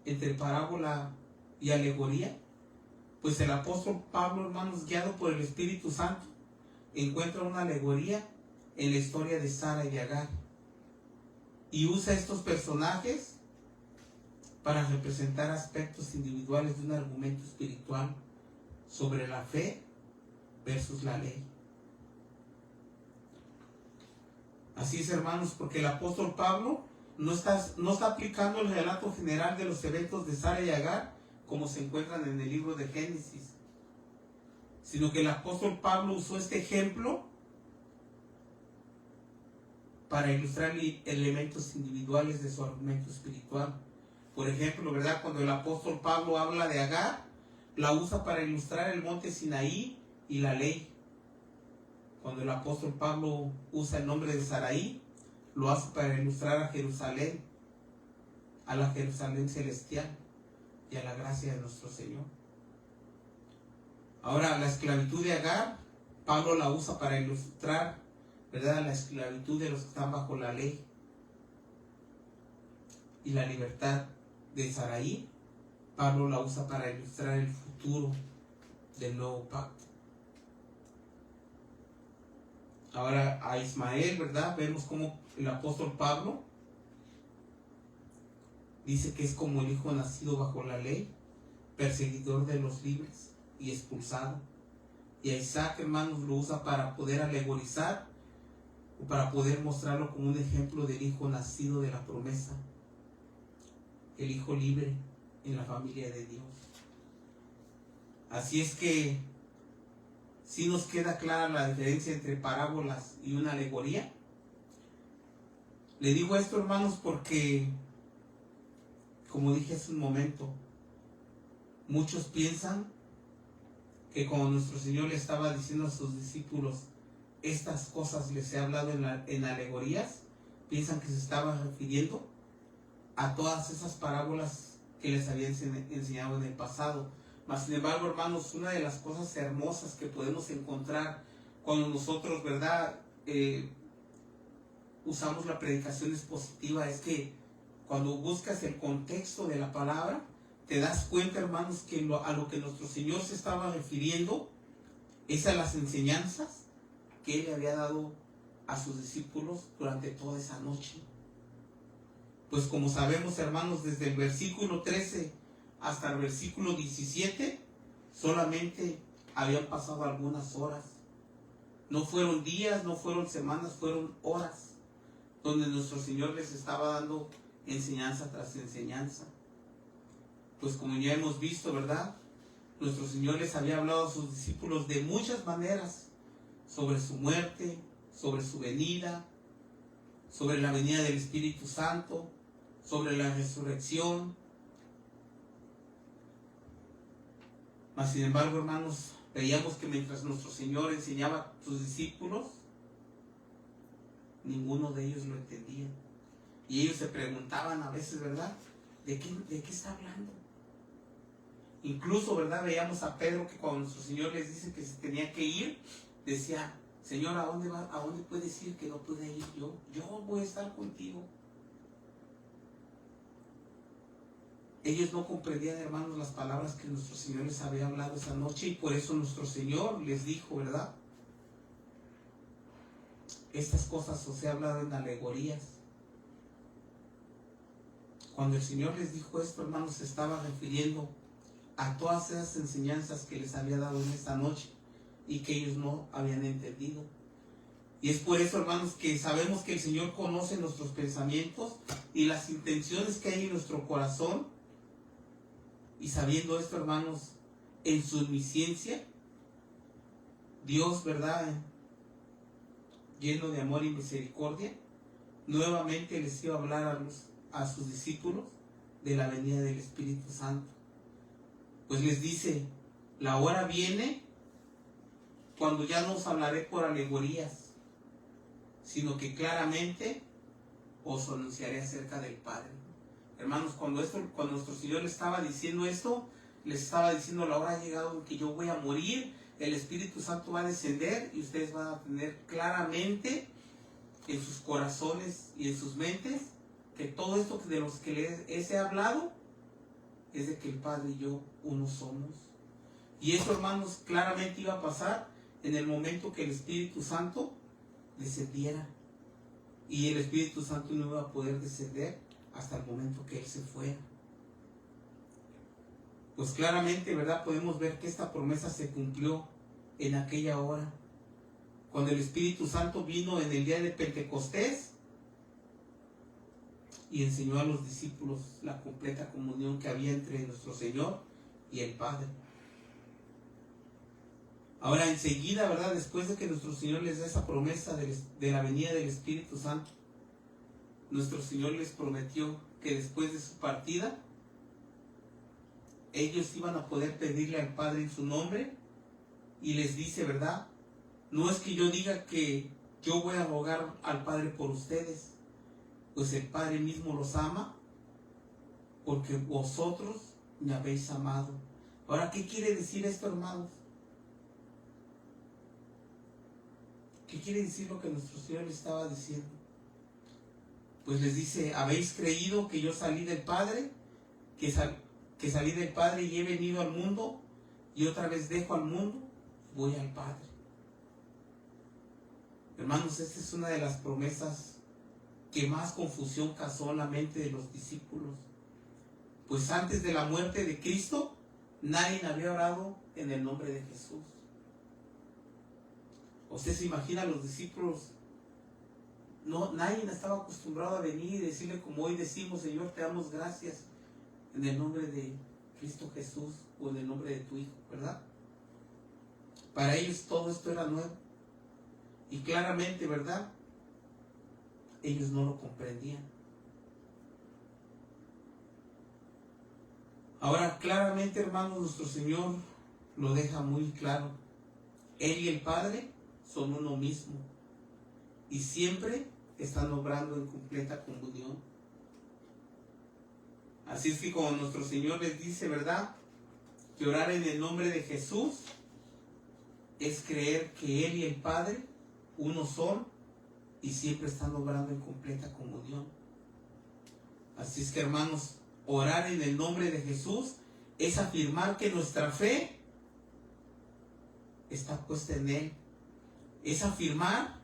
entre parábola y alegoría. Pues el apóstol Pablo, hermanos, guiado por el Espíritu Santo, encuentra una alegoría en la historia de Sara y de Agar, y usa estos personajes para representar aspectos individuales de un argumento espiritual sobre la fe versus la ley. Así es, hermanos, porque el apóstol Pablo no está aplicando el relato general de los eventos de Sara y Agar como se encuentran en el libro de Génesis, sino que el apóstol Pablo usó este ejemplo para ilustrar elementos individuales de su argumento espiritual. Por ejemplo, ¿verdad? Cuando el apóstol Pablo habla de Agar, la usa para ilustrar el monte Sinaí y la ley. Cuando el apóstol Pablo usa el nombre de Sarai, lo hace para ilustrar a Jerusalén, a la Jerusalén celestial y a la gracia de nuestro Señor. Ahora, la esclavitud de Agar, Pablo la usa para ilustrar, ¿verdad?, la esclavitud de los que están bajo la ley. Y la libertad de Sarai, Pablo la usa para ilustrar el futuro del nuevo pacto. Ahora, a Ismael, ¿verdad?, vemos como el apóstol Pablo dice que es como el hijo nacido bajo la ley, perseguidor de los libres y expulsado. Y a Isaac, hermanos, lo usa para poder alegorizar o para poder mostrarlo como un ejemplo del hijo nacido de la promesa, el hijo libre en la familia de Dios. Así es que sí nos queda clara la diferencia entre parábolas y una alegoría. Le digo esto, hermanos, porque, como dije hace un momento, muchos piensan que como nuestro Señor le estaba diciendo a sus discípulos, estas cosas les he hablado en alegorías, piensan que se estaba refiriendo a todas esas parábolas que les había enseñado en el pasado. Mas, sin embargo, hermanos, una de las cosas hermosas que podemos encontrar cuando nosotros, ¿verdad?, usamos la predicación expositiva, es que cuando buscas el contexto de la palabra, te das cuenta, hermanos, que a lo que nuestro Señor se estaba refiriendo es a las enseñanzas que Él le había dado a sus discípulos durante toda esa noche. Pues como sabemos, hermanos, desde el versículo 13 hasta el versículo 17, solamente habían pasado algunas horas. No fueron días, no fueron semanas, fueron horas, donde nuestro Señor les estaba dando enseñanza tras enseñanza. Pues como ya hemos visto, ¿verdad? Nuestro Señor les había hablado a sus discípulos de muchas maneras sobre su muerte, sobre su venida, sobre la venida del Espíritu Santo, sobre la resurrección. Mas sin embargo, hermanos, veíamos que mientras nuestro Señor enseñaba a sus discípulos, ninguno de ellos lo entendía. Y ellos se preguntaban a veces, ¿verdad? ¿De qué está hablando? Incluso, ¿verdad? Veíamos a Pedro que cuando nuestro Señor les dice que se tenía que ir, decía, Señor, ¿a dónde va? ¿A dónde puedes ir que no pude ir yo? Yo voy a estar contigo. Ellos no comprendían, hermanos, las palabras que nuestro Señor les había hablado esa noche, y por eso nuestro Señor les dijo, ¿verdad? Estas cosas os he hablado en alegorías. Cuando el Señor les dijo esto, hermanos, se estaba refiriendo a todas esas enseñanzas que les había dado en esta noche y que ellos no habían entendido. Y es por eso, hermanos, que sabemos que el Señor conoce nuestros pensamientos y las intenciones que hay en nuestro corazón. Y sabiendo esto, hermanos, en su omnisciencia, Dios, ¿verdad?, lleno de amor y misericordia, nuevamente les iba a hablar a sus discípulos de la venida del Espíritu Santo. Pues les dice, la hora viene cuando ya no os hablaré por alegorías, sino que claramente os anunciaré acerca del Padre. Hermanos, cuando nuestro Señor les estaba diciendo esto, les estaba diciendo, la hora ha llegado en que yo voy a morir, el Espíritu Santo va a descender y ustedes van a tener claramente en sus corazones y en sus mentes que todo esto de los que les he hablado es de que el Padre y yo uno somos. Y eso, hermanos, claramente iba a pasar en el momento que el Espíritu Santo descendiera. Y el Espíritu Santo no iba a poder descender hasta el momento que Él se fuera. Pues claramente, ¿verdad?, podemos ver que esta promesa se cumplió en aquella hora. Cuando el Espíritu Santo vino en el día de Pentecostés y enseñó a los discípulos la completa comunión que había entre nuestro Señor y el Padre. Ahora enseguida, ¿verdad?, después de que nuestro Señor les da esa promesa de la venida del Espíritu Santo, nuestro Señor les prometió que después de su partida, ellos iban a poder pedirle al Padre en su nombre, y les dice, ¿verdad?, no es que yo diga que yo voy a rogar al Padre por ustedes, pues el Padre mismo los ama, porque vosotros me habéis amado. Ahora, ¿qué quiere decir esto, hermanos? ¿Qué quiere decir lo que nuestro Señor les estaba diciendo? Pues les dice, ¿habéis creído que yo salí del Padre? Que salí del Padre y he venido al mundo, y otra vez dejo al mundo, voy al Padre. Hermanos, esta es una de las promesas que más confusión causó en la mente de los discípulos. Pues antes de la muerte de Cristo, nadie había orado en el nombre de Jesús. Usted se imagina a los discípulos, nadie estaba acostumbrado a venir y decirle como hoy decimos, Señor, te damos gracias en el nombre de Cristo Jesús o en el nombre de tu Hijo, ¿verdad? Para ellos todo esto era nuevo. Y claramente, ¿verdad?, ellos no lo comprendían. Ahora, claramente, hermanos, nuestro Señor lo deja muy claro. Él y el Padre son uno mismo y siempre están obrando en completa comunión. Así es que como nuestro Señor les dice, ¿verdad?, que orar en el nombre de Jesús es creer que Él y el Padre uno son y siempre están obrando en completa comunión. Así es que, hermanos, orar en el nombre de Jesús es afirmar que nuestra fe está puesta en Él. Es afirmar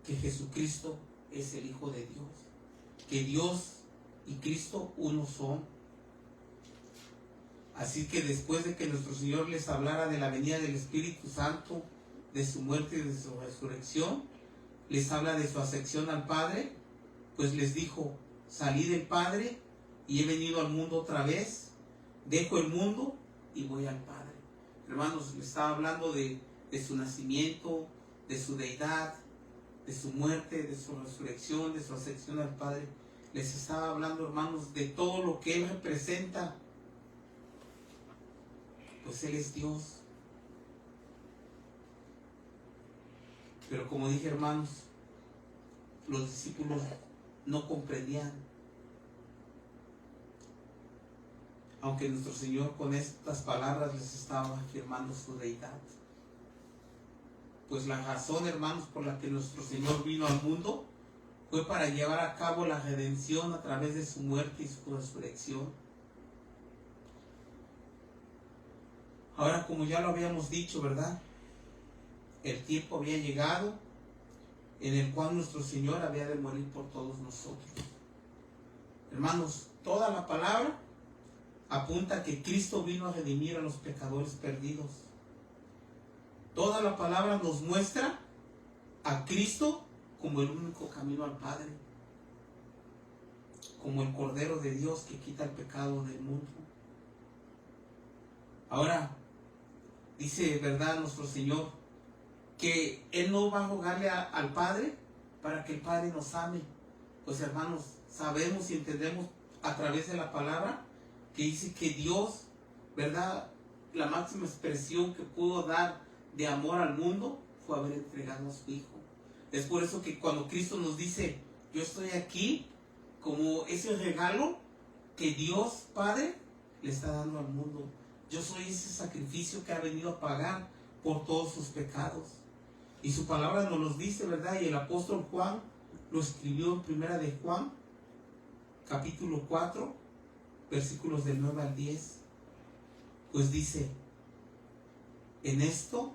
que Jesucristo es el Hijo de Dios, que Dios y Cristo uno son. Así que después de que nuestro Señor les hablara de la venida del Espíritu Santo, de su muerte y de su resurrección, les habla de su ascensión al Padre, pues les dijo: salí del Padre y he venido al mundo otra vez, dejo el mundo y voy al Padre. Hermanos, les estaba hablando de su nacimiento, de su deidad, de su muerte, de su resurrección, de su ascensión al Padre. Les estaba hablando, hermanos, de todo lo que Él representa. Pues Él es Dios. Pero como dije, hermanos, los discípulos no comprendían. Aunque nuestro Señor con estas palabras les estaba afirmando su deidad. Pues la razón, hermanos, por la que nuestro Señor vino al mundo fue para llevar a cabo la redención a través de su muerte y su resurrección. Ahora, como ya lo habíamos dicho, ¿verdad? El tiempo había llegado en el cual nuestro Señor había de morir por todos nosotros. Hermanos, toda la palabra apunta a que Cristo vino a redimir a los pecadores perdidos. Toda la palabra nos muestra a Cristo como el único camino al Padre, como el Cordero de Dios que quita el pecado del mundo. Ahora, dice, ¿verdad?, nuestro Señor, que Él no va a rogarle al Padre para que el Padre nos ame. Pues, hermanos, sabemos y entendemos a través de la palabra que dice que Dios, ¿verdad?, la máxima expresión que pudo dar de amor al mundo fue haber entregado a su Hijo. Es por eso que cuando Cristo nos dice: yo estoy aquí, como ese regalo que Dios Padre le está dando al mundo. Yo soy ese sacrificio que ha venido a pagar por todos sus pecados. Y su palabra nos los dice, ¿verdad? Y el apóstol Juan lo escribió en Primera de Juan, capítulo 4, versículos del 9 al 10. Pues dice: en esto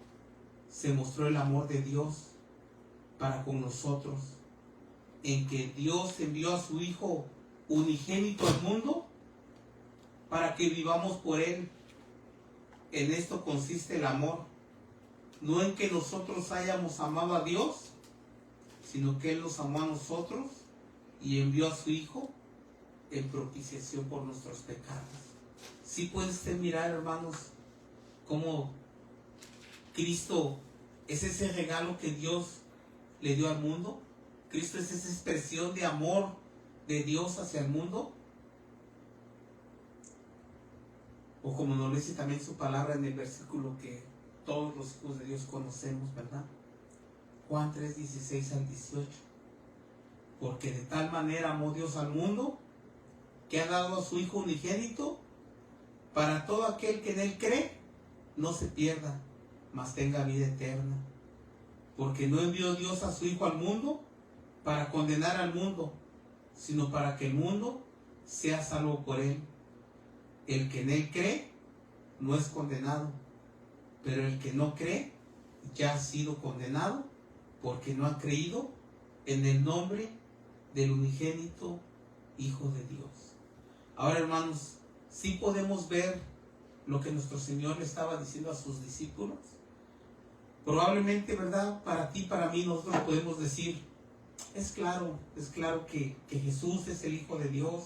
se mostró el amor de Dios para con nosotros, en que Dios envió a su Hijo unigénito al mundo para que vivamos por Él. En esto consiste el amor, no en que nosotros hayamos amado a Dios, sino que Él nos amó a nosotros y envió a su Hijo en propiciación por nuestros pecados. ¿Sí puede usted mirar, hermanos, cómo Cristo es ese regalo que Dios le dio al mundo? Cristo es esa expresión de amor de Dios hacia el mundo. O como nos dice también su palabra en el versículo que todos los hijos de Dios conocemos, ¿verdad? Juan 3, 16 al 18. Porque de tal manera amó Dios al mundo, que ha dado a su Hijo unigénito, para todo aquel que en Él cree, no se pierda, mas tenga vida eterna. Porque no envió Dios a su Hijo al mundo para condenar al mundo, sino para que el mundo sea salvo por Él. El que en Él cree no es condenado, pero el que no cree ya ha sido condenado, porque no ha creído en el nombre del unigénito Hijo de Dios. Ahora, hermanos, ¿sí podemos ver lo que nuestro Señor le estaba diciendo a sus discípulos? Probablemente, ¿verdad?, para ti, para mí, nosotros podemos decir: es claro que Jesús es el Hijo de Dios,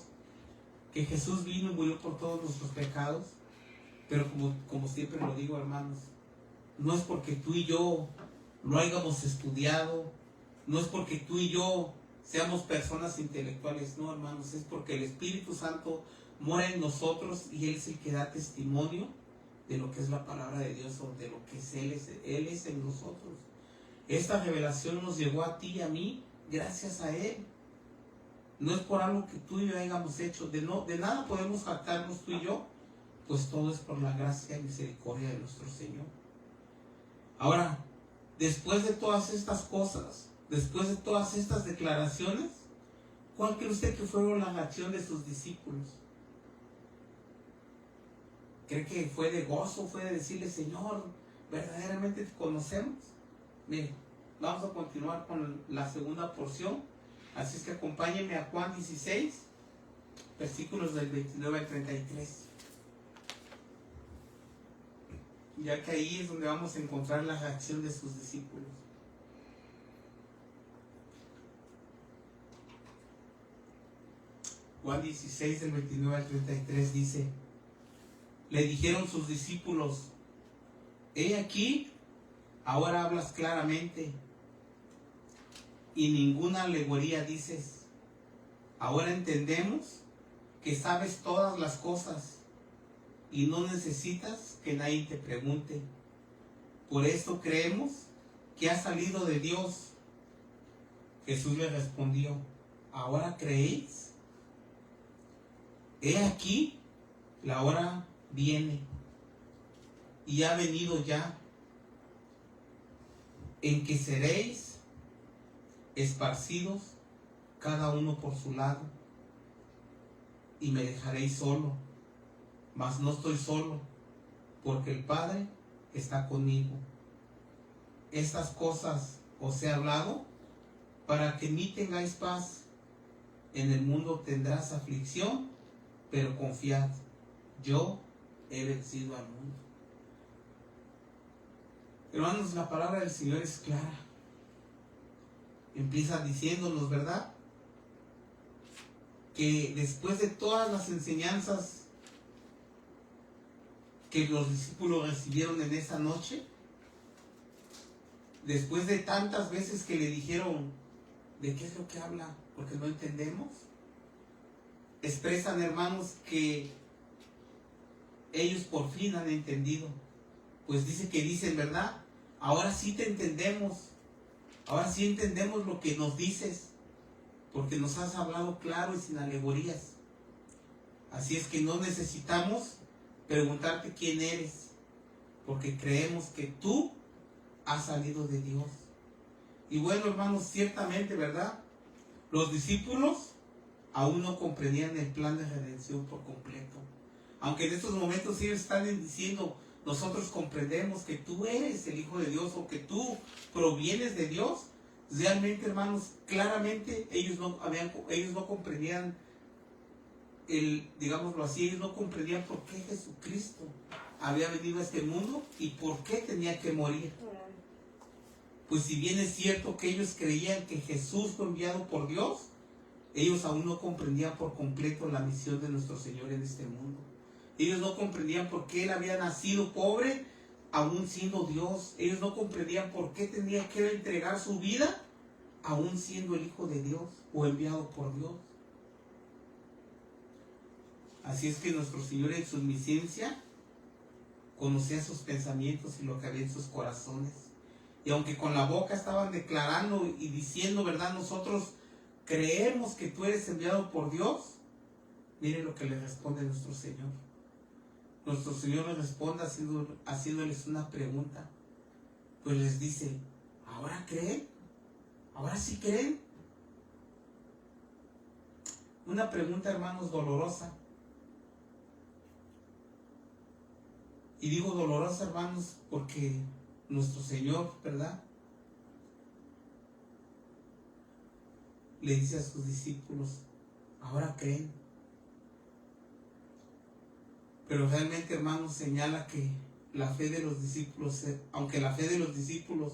que Jesús vino y murió por todos nuestros pecados. Pero como siempre lo digo, hermanos, no es porque tú y yo lo hayamos estudiado, no es porque tú y yo seamos personas intelectuales, no, hermanos, es porque el Espíritu Santo mora en nosotros y Él es el que da testimonio de lo que es la palabra de Dios o de lo que es Él es en nosotros. Esta revelación nos llegó a ti y a mí gracias a Él. No es por algo que tú y yo hayamos hecho, de nada podemos jactarnos tú y yo, pues todo es por la gracia y misericordia de nuestro Señor. Ahora, después de todas estas cosas, después de todas estas declaraciones, ¿cuál cree usted que fueron la reacción de sus discípulos? ¿Cree que fue de gozo, fue de decirle: Señor, verdaderamente te conocemos? Mire, Vamos a continuar con la segunda porción. Así es que acompáñenme a Juan 16, versículos del 29 al 33. Ya que ahí es donde vamos a encontrar la reacción de sus discípulos. Juan 16, del 29 al 33 dice: le dijeron sus discípulos: he aquí, ahora hablas claramente y ninguna alegoría dices. Ahora entendemos que sabes todas las cosas y no necesitas que nadie te pregunte. Por esto creemos que has salido de Dios. Jesús le respondió: ¿ahora creéis? He aquí, la hora viene y ha venido ya, en que seréis esparcidos cada uno por su lado, y me dejaréis solo. Mas no estoy solo, porque el Padre está conmigo. Estas cosas os he hablado para que en mí tengáis paz. En el mundo tendrás aflicción, pero confiad, yo he vencido al mundo. Hermanos, la palabra del Señor es clara. Empieza diciéndonos, ¿verdad?, que después de todas las enseñanzas que los discípulos recibieron en esa noche, después de tantas veces que le dijeron: ¿de qué es lo que habla? Porque no entendemos. Expresan, hermanos, que ellos por fin han entendido. Pues dicen, ¿verdad? Ahora sí te entendemos. Ahora sí entendemos lo que nos dices, porque nos has hablado claro y sin alegorías. Así es que no necesitamos preguntarte quién eres, porque creemos que tú has salido de Dios. Y bueno, hermanos, ciertamente, ¿verdad?, los discípulos aún no comprendían el plan de redención por completo. Aunque en estos momentos ellos están diciendo: nosotros comprendemos que tú eres el Hijo de Dios, o que tú provienes de Dios. Realmente, hermanos, claramente ellos no comprendían digámoslo así, ellos no comprendían por qué Jesucristo había venido a este mundo y por qué tenía que morir. Pues si bien es cierto que ellos creían que Jesús fue enviado por Dios, ellos aún no comprendían por completo la misión de nuestro Señor en este mundo. Ellos no comprendían por qué Él había nacido pobre, aún siendo Dios. Ellos no comprendían por qué tenía que entregar su vida, aún siendo el Hijo de Dios o enviado por Dios. Así es que nuestro Señor, en su omnisciencia, conocía sus pensamientos y lo que había en sus corazones. Y aunque con la boca estaban declarando y diciendo, ¿verdad?, nosotros creemos que tú eres enviado por Dios, miren lo que le responde nuestro Señor. Nuestro Señor les responde haciéndoles una pregunta. Pues les dice: ¿ahora creen? ¿Ahora sí creen? Una pregunta, hermanos, dolorosa. Y digo dolorosa, hermanos, porque nuestro Señor, ¿verdad?, le dice a sus discípulos: ¿ahora creen? Pero realmente, hermanos, señala que la fe de los discípulos, aunque la fe de los discípulos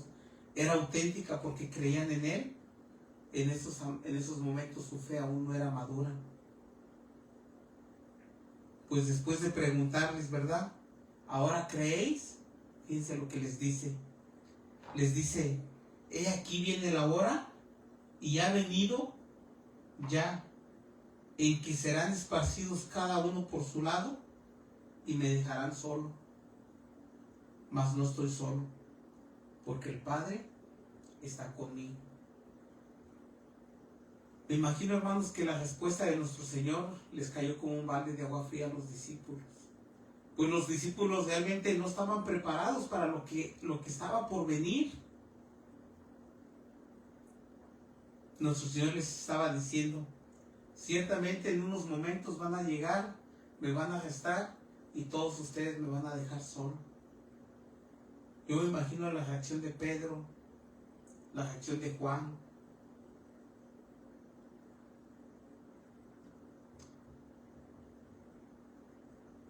era auténtica porque creían en Él, en esos momentos su fe aún no era madura. Pues después de preguntarles, ¿verdad?, ¿ahora creéis? Fíjense lo que les dice. Les dice: he aquí viene la hora y ha venido ya, en que serán esparcidos cada uno por su lado y me dejarán solo. Mas no estoy solo, porque el Padre está conmigo. Me imagino, hermanos, que la respuesta de nuestro Señor les cayó como un balde de agua fría a los discípulos. Pues los discípulos realmente no estaban preparados para lo que estaba por venir. Nuestro Señor les estaba diciendo: ciertamente en unos momentos van a llegar, me van a arrestar y todos ustedes me van a dejar solo. Yo me imagino la reacción de Pedro, la reacción de Juan.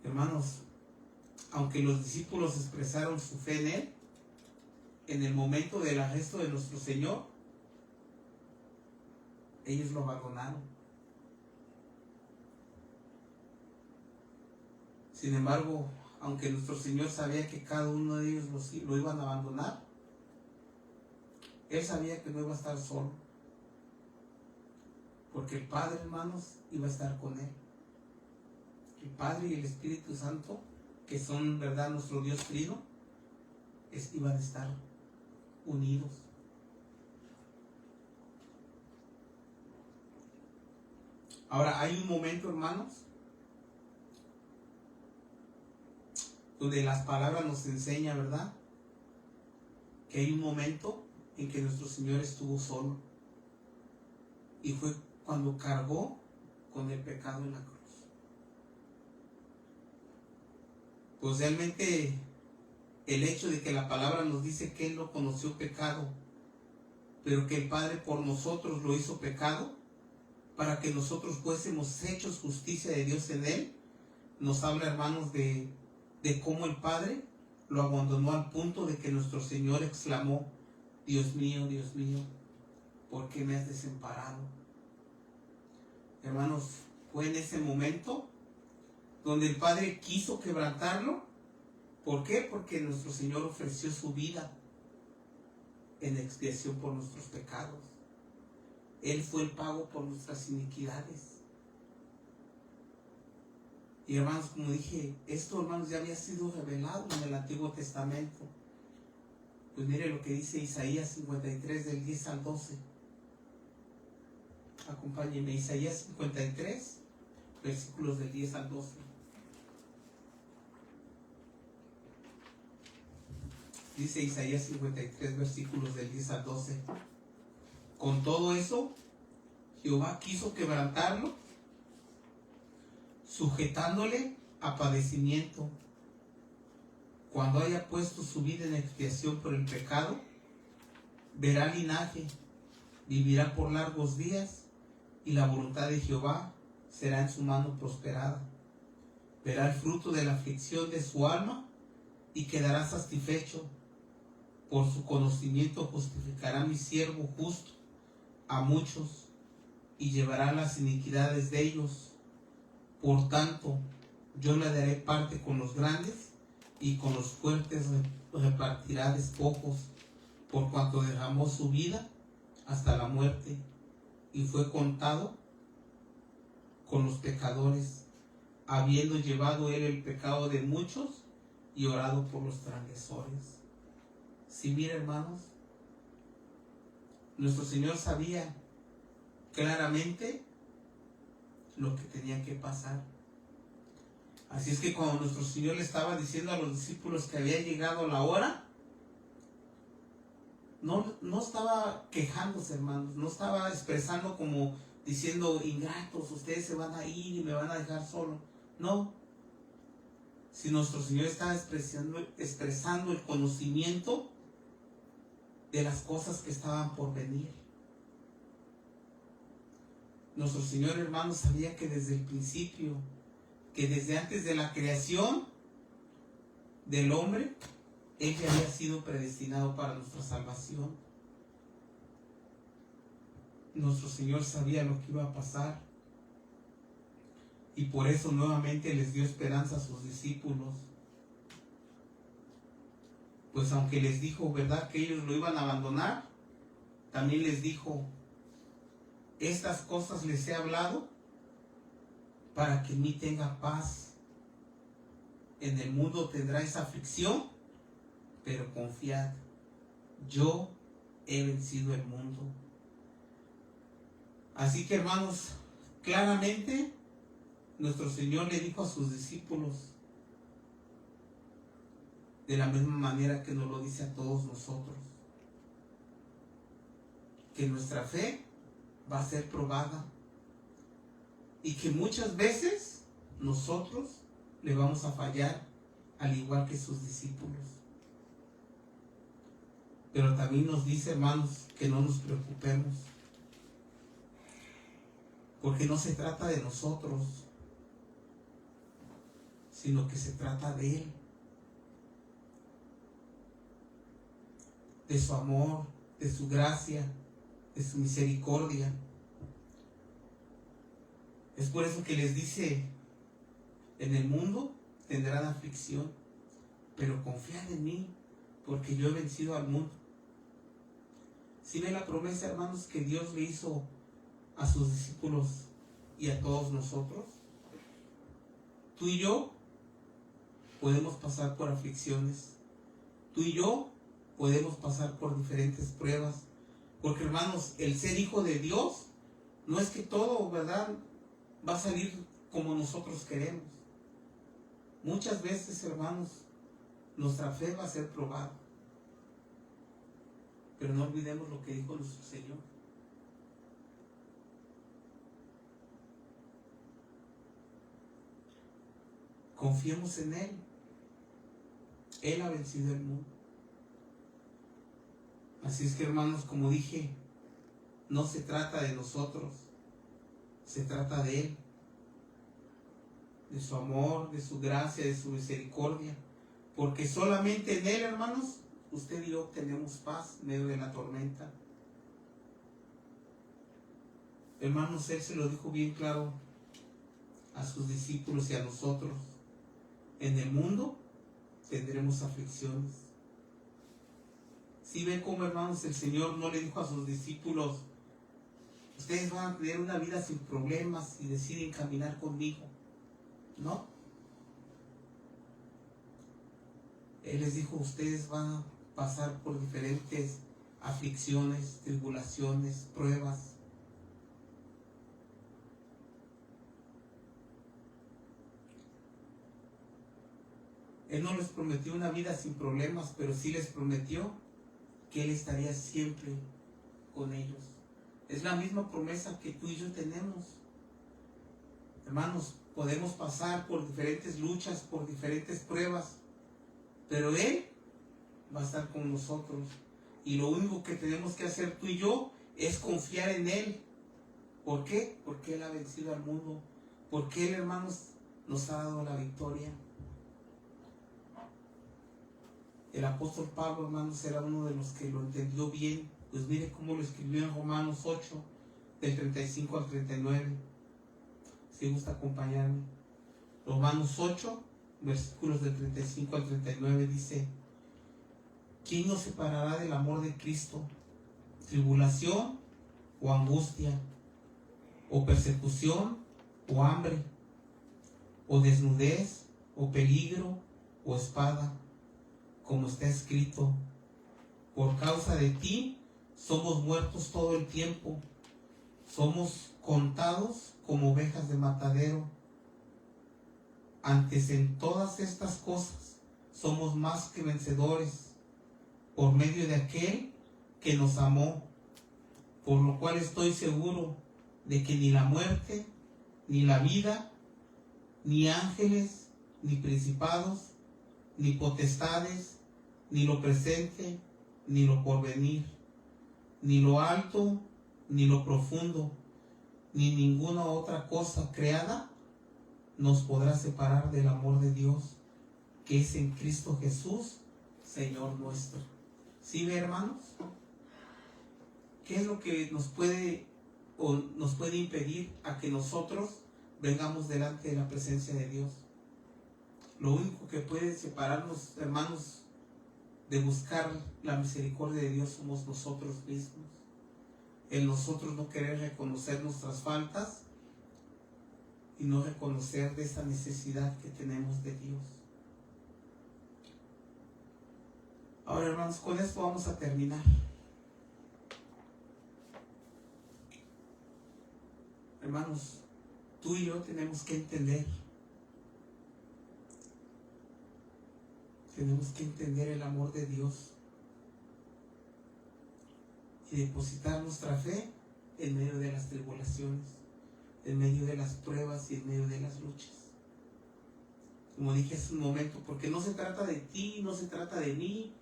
Hermanos, aunque los discípulos expresaron su fe en Él, en el momento del arresto de nuestro Señor, ellos lo abandonaron. Sin embargo, aunque nuestro Señor sabía que cada uno de ellos lo iban a abandonar, Él sabía que no iba a estar solo, porque el Padre, hermanos, iba a estar con Él. El Padre y el Espíritu Santo, que son, verdad, nuestro Dios Trino, iban a estar unidos. Ahora, hay un momento, hermanos, donde las palabras nos enseñan, ¿verdad?, que hay un momento en que nuestro Señor estuvo solo, y fue cuando cargó con el pecado en la cruz. Pues realmente el hecho de que la palabra nos dice que Él no conoció pecado, pero que el Padre por nosotros lo hizo pecado, para que nosotros fuésemos hechos justicia de Dios en Él, nos habla, hermanos, de cómo el Padre lo abandonó al punto de que nuestro Señor exclamó: Dios mío, ¿por qué me has desamparado? Hermanos, fue en ese momento donde el Padre quiso quebrantarlo. ¿Por qué? Porque nuestro Señor ofreció su vida en expiación por nuestros pecados. Él fue el pago por nuestras iniquidades. Y hermanos, como dije, esto, hermanos, ya había sido revelado en el Antiguo Testamento. Pues mire lo que dice Isaías 53, del 10 al 12. Acompáñenme, Isaías 53, versículos del 10 al 12. Dice Isaías 53, versículos del 10 al 12. Con todo eso, Jehová quiso quebrantarlo, sujetándole a padecimiento. Cuando haya puesto su vida en expiación por el pecado, verá linaje, vivirá por largos días, y la voluntad de Jehová será en su mano prosperada. Verá el fruto de la aflicción de su alma y quedará satisfecho. Por su conocimiento justificará mi siervo justo a muchos y llevará las iniquidades de ellos. Por tanto, yo le daré parte con los grandes, y con los fuertes repartirá despojos, por cuanto derramó su vida hasta la muerte y fue contado con los pecadores, habiendo llevado él el pecado de muchos y orado por los transgresores. Si mira, hermanos, nuestro Señor sabía claramente lo que tenía que pasar. Así es que cuando nuestro Señor le estaba diciendo a los discípulos que había llegado la hora, no estaba quejándose, hermanos, no estaba expresando como diciendo: ingratos, ustedes se van a ir y me van a dejar solo. No, si nuestro Señor estaba expresando el conocimiento de las cosas que estaban por venir. Nuestro Señor, hermanos, sabía que desde el principio, que desde antes de la creación del hombre, Él ya había sido predestinado para nuestra salvación. Nuestro Señor sabía lo que iba a pasar, y por eso nuevamente les dio esperanza a sus discípulos. Pues aunque les dijo, ¿verdad?, que ellos lo iban a abandonar, también les dijo: estas cosas les he hablado para que en mí tenga paz. En el mundo tendráis aflicción, pero confiad, yo he vencido el mundo. Así que, hermanos, claramente nuestro Señor le dijo a sus discípulos, de la misma manera que nos lo dice a todos nosotros, que nuestra fe va a ser probada y que muchas veces nosotros le vamos a fallar, al igual que sus discípulos. Pero también nos dice, hermanos, que no nos preocupemos, porque no se trata de nosotros, sino que se trata de Él, de su amor, de su gracia, de su misericordia. Es por eso que les dice, en el mundo tendrán aflicción, pero confiad en mí, porque yo he vencido al mundo. ¿Sí ve la promesa, hermanos, que Dios le hizo a sus discípulos y a todos nosotros? Tú y yo podemos pasar por aflicciones. Tú y yo podemos pasar por diferentes pruebas. Porque, hermanos, el ser hijo de Dios no es que todo, ¿verdad?, va a salir como nosotros queremos. Muchas veces, hermanos, nuestra fe va a ser probada. Pero no olvidemos lo que dijo nuestro Señor. Confiemos en Él. Él ha vencido el mundo. Así es que, hermanos, como dije, no se trata de nosotros, se trata de Él, de su amor, de su gracia, de su misericordia, porque solamente en Él, hermanos, usted y yo tenemos paz en medio de la tormenta. Hermanos, Él se lo dijo bien claro a sus discípulos y a nosotros: en el mundo tendremos aflicciones. Si ven cómo, hermanos, el Señor no le dijo a sus discípulos: ustedes van a tener una vida sin problemas si deciden caminar conmigo. No. Él les dijo: ustedes van a pasar por diferentes aflicciones, tribulaciones, pruebas. Él no les prometió una vida sin problemas, pero sí les prometió que Él estaría siempre con ellos. Es la misma promesa que tú y yo tenemos. Hermanos, podemos pasar por diferentes luchas, por diferentes pruebas, pero Él va a estar con nosotros. Y lo único que tenemos que hacer tú y yo es confiar en Él. ¿Por qué? Porque Él ha vencido al mundo. Porque Él, hermanos, nos ha dado la victoria. El apóstol Pablo, hermanos, era uno de los que lo entendió bien. Pues mire cómo lo escribió en Romanos 8, del 35 al 39. Si gusta acompañarme. Romanos 8, versículos del 35 al 39 dice: ¿quién nos separará del amor de Cristo? ¿Tribulación o angustia? ¿O persecución o hambre? ¿O desnudez o peligro o espada? Como está escrito: por causa de ti somos muertos todo el tiempo, somos contados como ovejas de matadero. Antes, en todas estas cosas somos más que vencedores por medio de aquel que nos amó, por lo cual estoy seguro de que ni la muerte, ni la vida, ni ángeles, ni principados, ni potestades, ni lo presente, ni lo porvenir, ni lo alto, ni lo profundo, ni ninguna otra cosa creada nos podrá separar del amor de Dios que es en Cristo Jesús, Señor nuestro. ¿Sí ve, hermanos? ¿Qué es lo que nos puede impedir a que nosotros vengamos delante de la presencia de Dios? Lo único que puede separarnos, hermanos, de buscar la misericordia de Dios somos nosotros mismos. El nosotros no querer reconocer nuestras faltas y no reconocer de esa necesidad que tenemos de Dios. Ahora, hermanos, con esto vamos a terminar. Hermanos, tú y yo tenemos que entender el amor de Dios y depositar nuestra fe en medio de las tribulaciones, en medio de las pruebas y en medio de las luchas. Como dije hace un momento, porque no se trata de ti, no se trata de mí,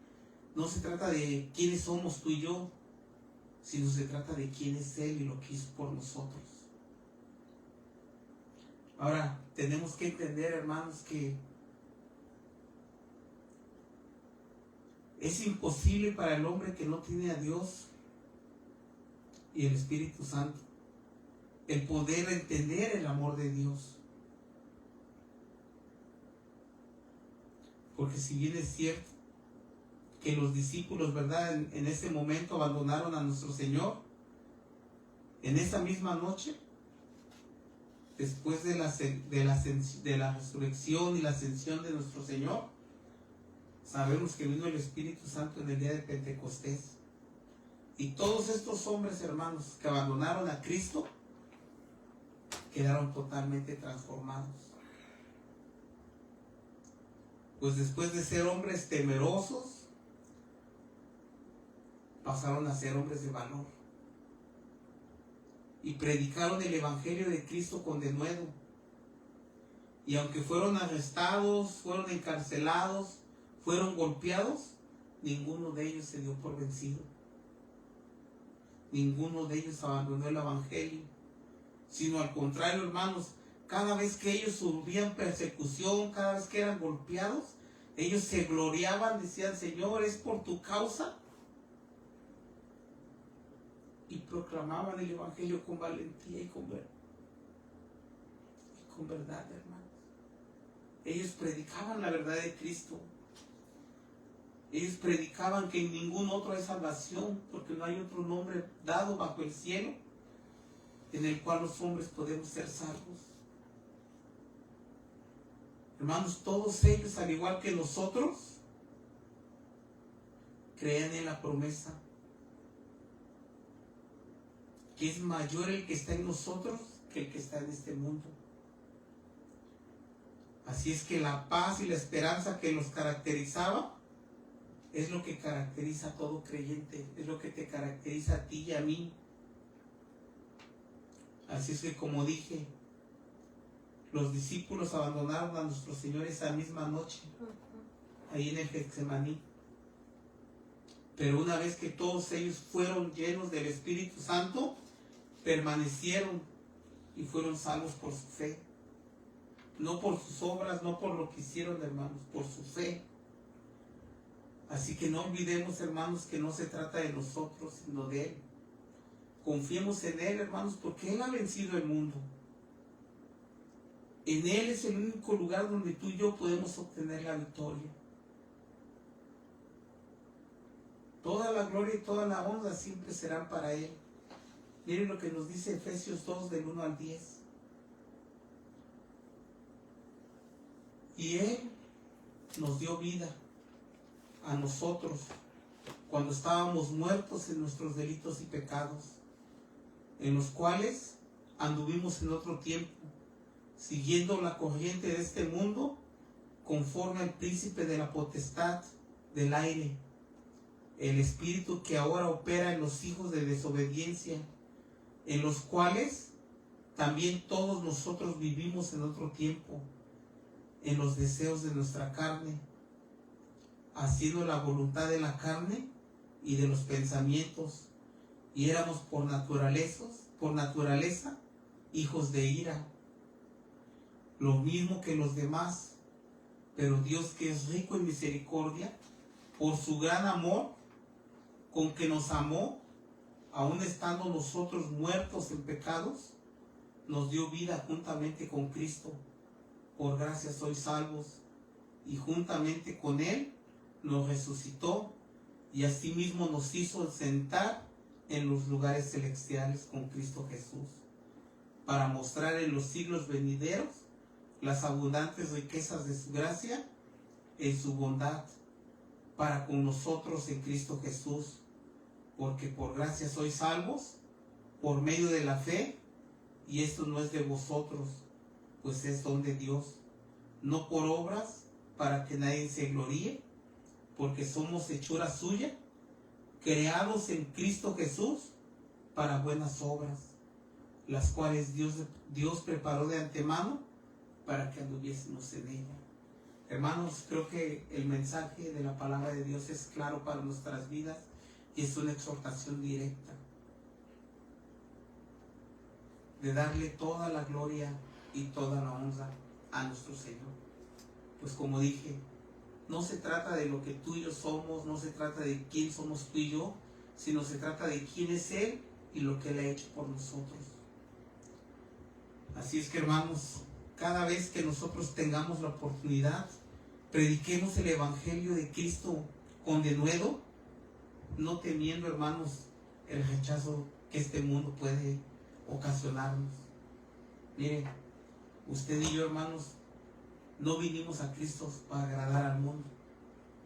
no se trata de quiénes somos tú y yo, sino se trata de quién es Él y lo que hizo por nosotros. Ahora, tenemos que entender, hermanos, que es imposible para el hombre que no tiene a Dios y el Espíritu Santo el poder entender el amor de Dios. Porque si bien es cierto que los discípulos, ¿verdad?, en ese momento abandonaron a nuestro Señor, en esa misma noche, después de la resurrección y la ascensión de nuestro Señor, sabemos que vino el Espíritu Santo en el día de Pentecostés. Y todos estos hombres, hermanos, que abandonaron a Cristo, quedaron totalmente transformados. Pues después de ser hombres temerosos, pasaron a ser hombres de valor. Y predicaron el Evangelio de Cristo con denuedo. Y aunque fueron arrestados, fueron encarcelados, fueron golpeados, ninguno de ellos se dio por vencido. Ninguno de ellos abandonó el Evangelio, sino al contrario, hermanos, cada vez que ellos sufrían persecución, cada vez que eran golpeados, ellos se gloriaban, decían: Señor, es por tu causa. Y proclamaban el Evangelio con valentía y con verdad, hermanos. Ellos predicaban la verdad de Cristo. Ellos predicaban que en ningún otro hay salvación, porque no hay otro nombre dado bajo el cielo en el cual los hombres podemos ser salvos. Hermanos, todos ellos, al igual que nosotros, creían en la promesa que es mayor el que está en nosotros que el que está en este mundo. Así es que la paz y la esperanza que nos caracterizaba es lo que caracteriza a todo creyente, es lo que te caracteriza a ti y a mí. Así es que, como dije, los discípulos abandonaron a nuestro Señor esa misma noche, ahí en el Getsemaní. Pero una vez que todos ellos fueron llenos del Espíritu Santo, permanecieron y fueron salvos por su fe. No por sus obras, no por lo que hicieron, hermanos, por su fe. Así que no olvidemos, hermanos, que no se trata de nosotros, sino de Él. Confiemos en Él, hermanos, porque Él ha vencido el mundo. En Él es el único lugar donde tú y yo podemos obtener la victoria. Toda la gloria y toda la honra siempre serán para Él. Miren lo que nos dice Efesios 2, del 1 al 10. Y Él nos dio vida a nosotros cuando estábamos muertos en nuestros delitos y pecados, en los cuales anduvimos en otro tiempo, siguiendo la corriente de este mundo, conforme al príncipe de la potestad del aire, el espíritu que ahora opera en los hijos de desobediencia, en los cuales también todos nosotros vivimos en otro tiempo, en los deseos de nuestra carne, haciendo la voluntad de la carne y de los pensamientos, y éramos por naturaleza hijos de ira, lo mismo que los demás. Pero Dios, que es rico en misericordia, por su gran amor con que nos amó, aun estando nosotros muertos en pecados, nos dio vida juntamente con Cristo. Por gracia sois salvos, y juntamente con Él nos resucitó, y asimismo nos hizo sentar en los lugares celestiales con Cristo Jesús, para mostrar en los siglos venideros las abundantes riquezas de su gracia en su bondad para con nosotros en Cristo Jesús. Porque por gracia sois salvos por medio de la fe, y esto no es de vosotros, pues es don de Dios, no por obras, para que nadie se gloríe, porque somos hechura suya, creados en Cristo Jesús para buenas obras, las cuales Dios preparó de antemano para que anduviésemos en ella. Hermanos, creo que el mensaje de la palabra de Dios es claro para nuestras vidas y es una exhortación directa de darle toda la gloria y toda la honra a nuestro Señor. Pues como dije, no se trata de lo que tú y yo somos, no se trata de quién somos tú y yo, sino se trata de quién es Él y lo que Él ha hecho por nosotros. Así es que, hermanos, cada vez que nosotros tengamos la oportunidad, prediquemos el Evangelio de Cristo con denuedo, no temiendo, hermanos, el rechazo que este mundo puede ocasionarnos. Mire, usted y yo, hermanos, no vinimos a Cristo para agradar al mundo.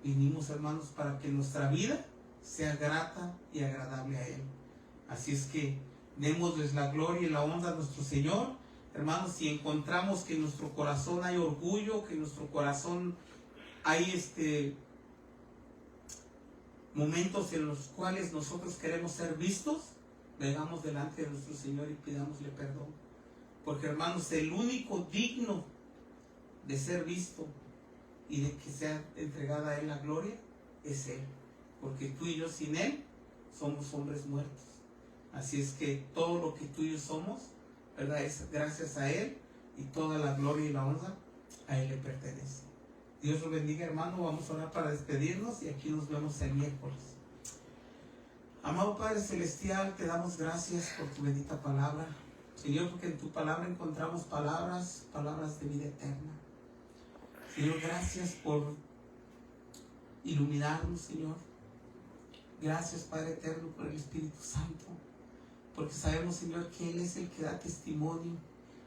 Vinimos, hermanos, para que nuestra vida sea grata y agradable a Él. Así es que démosles la gloria y la honra a nuestro Señor. Hermanos, si encontramos que en nuestro corazón hay orgullo, que en nuestro corazón hay momentos en los cuales nosotros queremos ser vistos, vengamos delante de nuestro Señor y pidámosle perdón. Porque, hermanos, el único digno de ser visto y de que sea entregada a Él la gloria es Él. Porque tú y yo sin Él somos hombres muertos. Así es que todo lo que tú y yo somos, ¿verdad?, es gracias a Él, y toda la gloria y la honra a Él le pertenece. Dios lo bendiga, hermano. Vamos a orar para despedirnos y aquí nos vemos el miércoles. Amado Padre Celestial, te damos gracias por tu bendita palabra, Señor, porque en tu palabra encontramos palabras de vida eterna. Señor, gracias por iluminarnos, Señor. Gracias, Padre eterno, por el Espíritu Santo, porque sabemos, Señor, que Él es el que da testimonio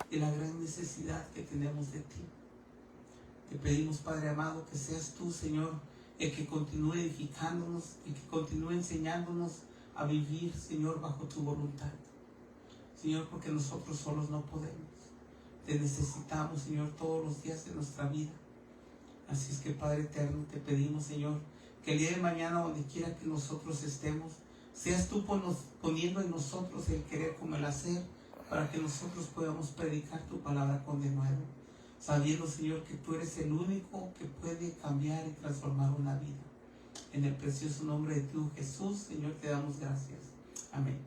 de la gran necesidad que tenemos de ti. Te pedimos, Padre amado, que seas tú, Señor, el que continúe edificándonos, el que continúe enseñándonos a vivir, Señor, bajo tu voluntad. Señor, porque nosotros solos no podemos. Te necesitamos, Señor, todos los días de nuestra vida. Así es que, Padre eterno, te pedimos, Señor, que el día de mañana, donde quiera que nosotros estemos, seas tú poniendo en nosotros el querer como el hacer, para que nosotros podamos predicar tu palabra con denuedo, sabiendo, Señor, que tú eres el único que puede cambiar y transformar una vida. En el precioso nombre de tu Jesús, Señor, te damos gracias. Amén.